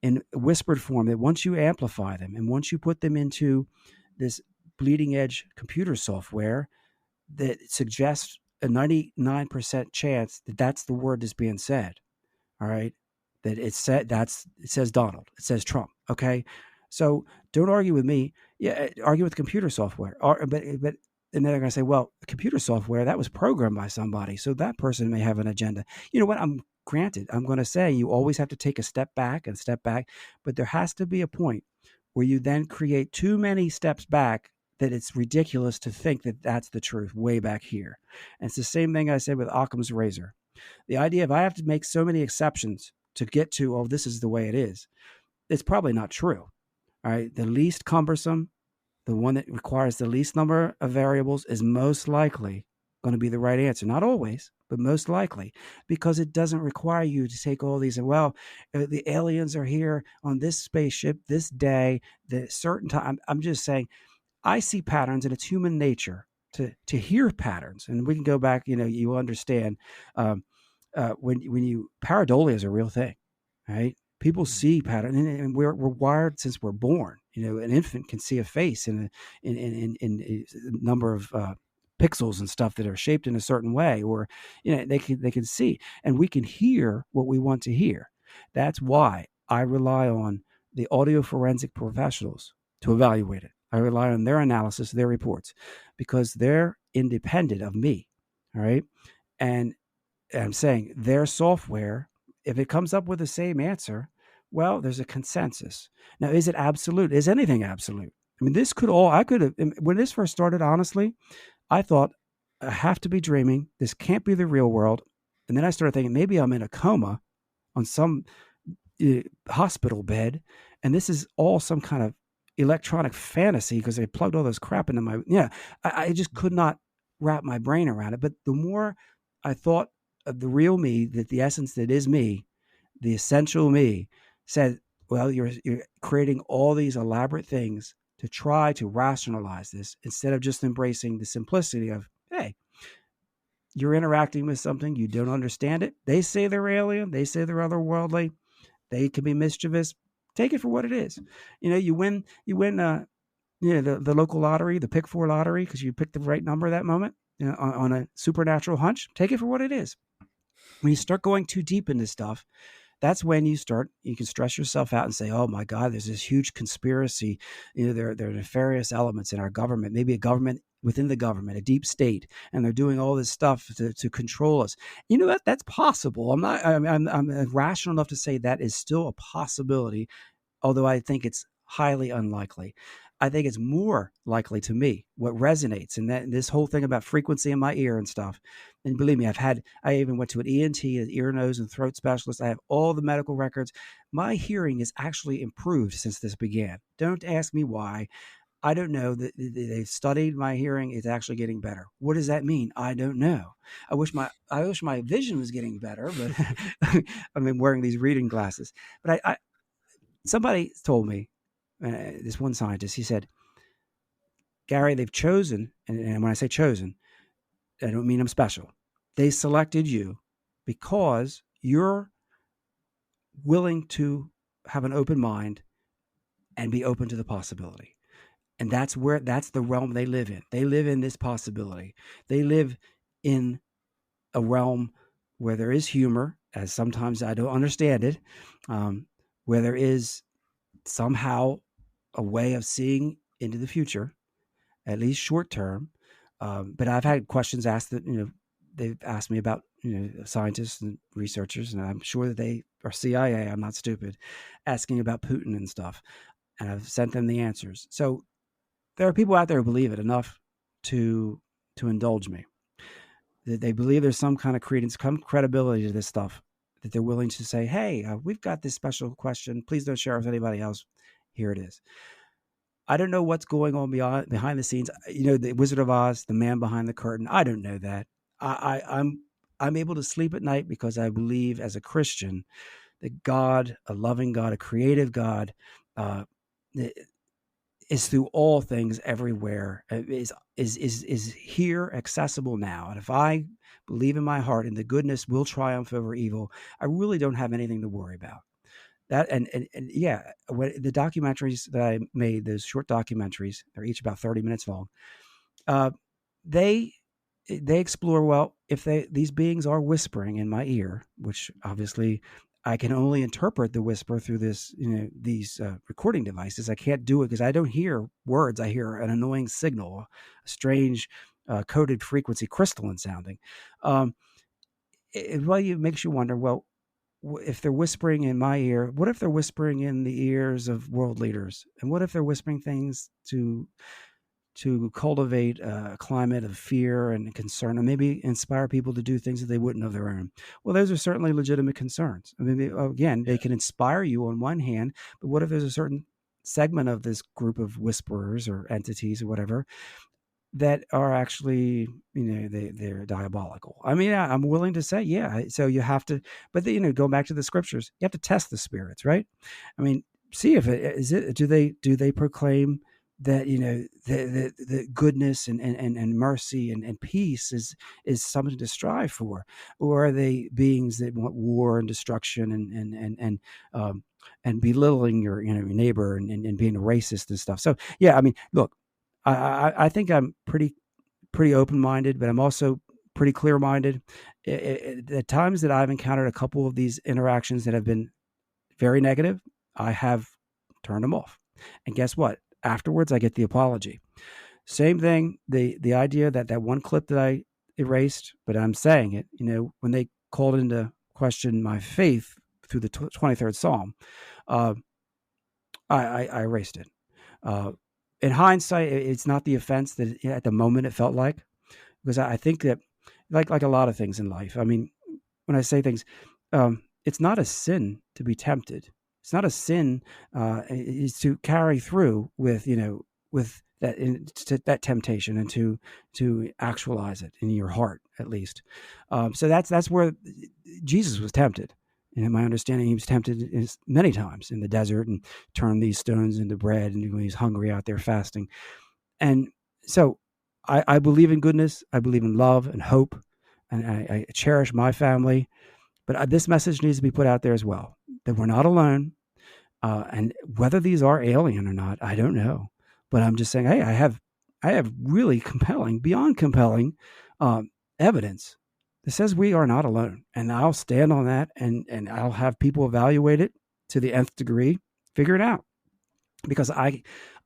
in whispered form, that once you amplify them and once you put them into this bleeding edge computer software that suggests a 99% chance that that's the word that's being said. All right. That it says Donald, it says Trump. Okay. So don't argue with me. Yeah. Argue with computer software. But and they're going to say, well, computer software that was programmed by somebody. So that person may have an agenda. You know what? Granted, I'm going to say you always have to take a step back, but there has to be a point where you then create too many steps back that it's ridiculous to think that that's the truth way back here. And it's the same thing I said with Occam's razor. The idea of I have to make so many exceptions to get to, oh, this is the way it is. It's probably not true. All right. The least cumbersome, the one that requires the least number of variables is most likely going to be the right answer. Not always, but most likely, because it doesn't require you to take all these, the aliens are here on this spaceship, this day, the certain time. I'm just saying, I see patterns, and it's human nature to hear patterns. And we can go back, you understand when pareidolia is a real thing, right? People see pattern, and we're wired since we're born. An infant can see a face in a number of pixels and stuff that are shaped in a certain way, or they can see, and we can hear what we want to hear. That's why I rely on the audio forensic professionals to evaluate it. I rely on their analysis, their reports, because they're independent of me. All right. And I'm saying their software, if it comes up with the same answer, well, there's a consensus. Now, is it absolute? Is anything absolute? I mean, when this first started, honestly, I thought, I have to be dreaming. This can't be the real world. And then I started thinking, maybe I'm in a coma on some hospital bed, and this is all some kind of electronic fantasy because they plugged all this crap into my, I just could not wrap my brain around it. But the more I thought of the real me, that the essence that is me, the essential me, said, well, you're creating all these elaborate things to try to rationalize this instead of just embracing the simplicity of, hey, you're interacting with something, you don't understand it. They say they're alien, they say they're otherworldly, they can be mischievous. Take it for what it is. You win the local lottery, the pick 4 lottery, because you picked the right number that moment, on a supernatural hunch. Take it for what it is. When you start going too deep into stuff, that's when you can stress yourself out and say, oh my God, there's this huge conspiracy. There are nefarious elements in our government, maybe a government within the government, a deep state, and they're doing all this stuff to control us. You know what? That's possible. I'm rational enough to say that is still a possibility, although I think it's highly unlikely. I think it's more likely to me what resonates, and that this whole thing about frequency in my ear and stuff. And believe me, I even went to an ENT, an ear, nose, and throat specialist. I have all the medical records. My hearing is actually improved since this began. Don't ask me why. I don't know. They've studied my hearing. It's actually getting better. What does that mean? I don't know. I wish my vision was getting better, but I've been wearing these reading glasses. But somebody told me, this one scientist, he said, Gary, they've chosen, and when I say chosen, I don't mean I'm special. They selected you because you're willing to have an open mind and be open to the possibility. And that's the realm they live in. They live in this possibility. They live in a realm where there is humor, as sometimes I don't understand it, where there is somehow a way of seeing into the future, at least short term. But I've had questions asked that, they've asked me about, scientists and researchers, and I'm sure that they are CIA. I'm not stupid, asking about Putin and stuff. And I've sent them the answers. So there are people out there who believe it enough to indulge me. That they believe there's some kind of credence, some credibility to this stuff, that they're willing to say, hey, we've got this special question. Please don't share it with anybody else. Here it is. I don't know what's going on behind the scenes. The Wizard of Oz, the man behind the curtain. I don't know that. I'm able to sleep at night because I believe, as a Christian, that God, a loving God, a creative God, is through all things, everywhere, is here, accessible now. And if I believe in my heart and the goodness will triumph over evil, I really don't have anything to worry about. That and yeah, when the documentaries that I made, those short documentaries, they're each about 30 minutes long. They explore, well, if these beings are whispering in my ear, which obviously I can only interpret the whisper through these recording devices. I can't do it because I don't hear words. I hear an annoying signal, a strange coded frequency, crystalline sounding. It makes you wonder, well, if they're whispering in my ear, what if they're whispering in the ears of world leaders? And what if they're whispering things to cultivate a climate of fear and concern, and maybe inspire people to do things that they wouldn't of their own? Well, those are certainly legitimate concerns. I mean, again, they can inspire you on one hand, but what if there's a certain segment of this group of whisperers or entities or whatever that are actually, they're diabolical? I mean, I'm willing to say, yeah. So you have to, but going back to the scriptures, you have to test the spirits, right? I mean, see if it is it. Do they proclaim that the goodness and mercy and peace is something to strive for, or are they beings that want war and destruction and belittling your your neighbor and being a racist and stuff? So yeah, I mean, look, I think I'm pretty open minded, but I'm also pretty clear minded. At times that I've encountered a couple of these interactions that have been very negative, I have turned them off. And guess what? Afterwards, I get the apology. Same thing. The idea that one clip that I erased, but I'm saying it. When they called into question my faith through the 23rd Psalm, uh, I erased it. In hindsight, it's not the offense that at the moment it felt like, because I think that, like a lot of things in life. I mean, when I say things, it's not a sin to be tempted. It's not a sin is to carry through with with that temptation and to actualize it in your heart at least. So that's where Jesus was tempted. And in my understanding, he was tempted many times in the desert and turned these stones into bread, and when he's hungry out there fasting. And so I believe in goodness. I believe in love and hope, and I cherish my family. But this message needs to be put out there as well, that we're not alone. And whether these are alien or not, I don't know. But I'm just saying, hey, I have really compelling, beyond compelling evidence that says we are not alone. And I'll stand on that, and I'll have people evaluate it to the nth degree, figure it out. Because I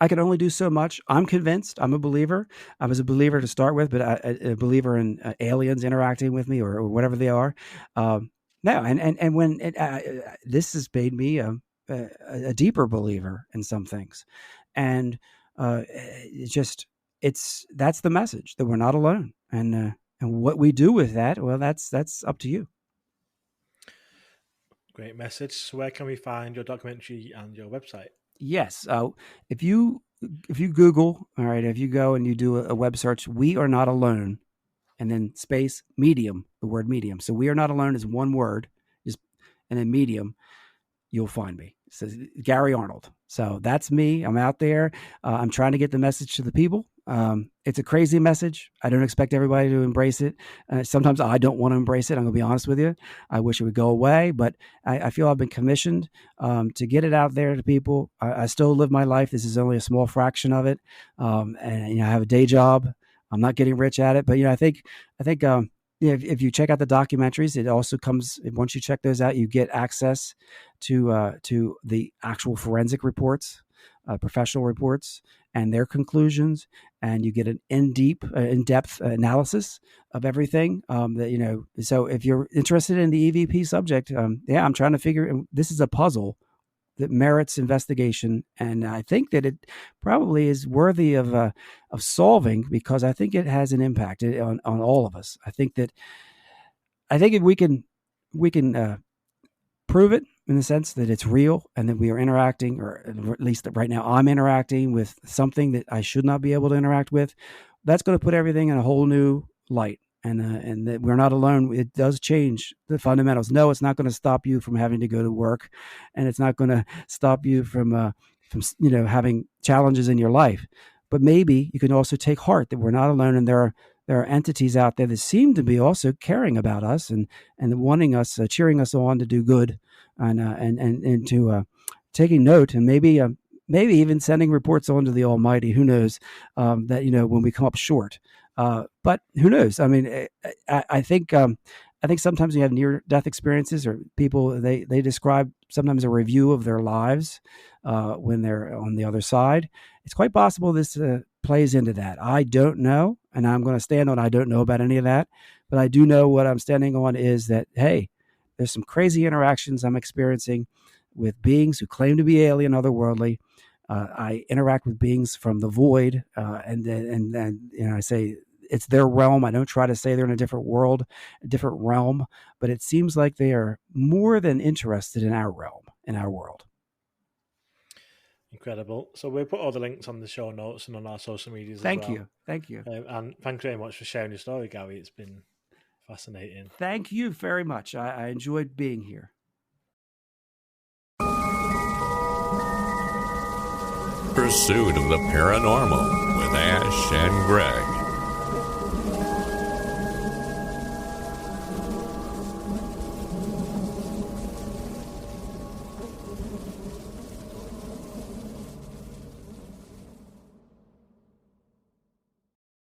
can only do so much. I'm convinced. I'm a believer. I was a believer to start with, but a believer in aliens interacting with me or whatever they are. No, and when this has made me a deeper believer in some things, and that's the message, that we're not alone, and what we do with that, well, that's up to you. Great message. So where can we find your documentary and your website? Yes. If you Google, all right, if you go and you do a web search, We Are Not Alone, and then space medium, the word medium. So We Are Not Alone is one word, and then medium, you'll find me. It says Gary Arnold. So that's me. I'm out there. I'm trying to get the message to the people. It's a crazy message. I don't expect everybody to embrace it. Sometimes I don't want to embrace it. I'm going to be honest with you. I wish it would go away, but I feel I've been commissioned to get it out there to people. I still live my life. This is only a small fraction of it. And I have a day job. I'm not getting rich at it, but I think if you check out the documentaries, it also comes, once you check those out, you get access to the actual forensic reports, professional reports, and their conclusions, and you get an in-depth analysis of everything. So if you're interested in the EVP subject, I'm trying to figure. This is a puzzle that merits investigation, and I think that it probably is worthy of solving, because I think it has an impact on all of us. I think if we can prove it in the sense that it's real and that we are interacting, or at least right now I'm interacting with something that I should not be able to interact with, that's going to put everything in a whole new light. And that we're not alone. It does change the fundamentals. No, it's not going to stop you from having to go to work, and it's not going to stop you from having challenges in your life. But maybe you can also take heart that we're not alone, and there are entities out there that seem to be also caring about us and wanting us, cheering us on to do good, and to taking note, and maybe even sending reports on to the Almighty. Who knows that when we come up short. But who knows? I mean, I think sometimes you have near-death experiences, or people they describe sometimes a review of their lives when they're on the other side. It's quite possible this plays into that. I don't know, and I'm going to stand on I don't know about any of that, but I do know what I'm standing on is that, hey, there's some crazy interactions I'm experiencing with beings who claim to be alien, otherworldly. I interact with beings from the void, and I say it's their realm. I don't try to say they're in a different world, a different realm, but it seems like they are more than interested in our realm, in our world. Incredible. So we'll put all the links on the show notes and on our social medias Thank as well. you. Thank you. And thanks very much for sharing your story, Gary. It's been fascinating. Thank you very much. I enjoyed being here. pursuit of the paranormal with Ash and Greg.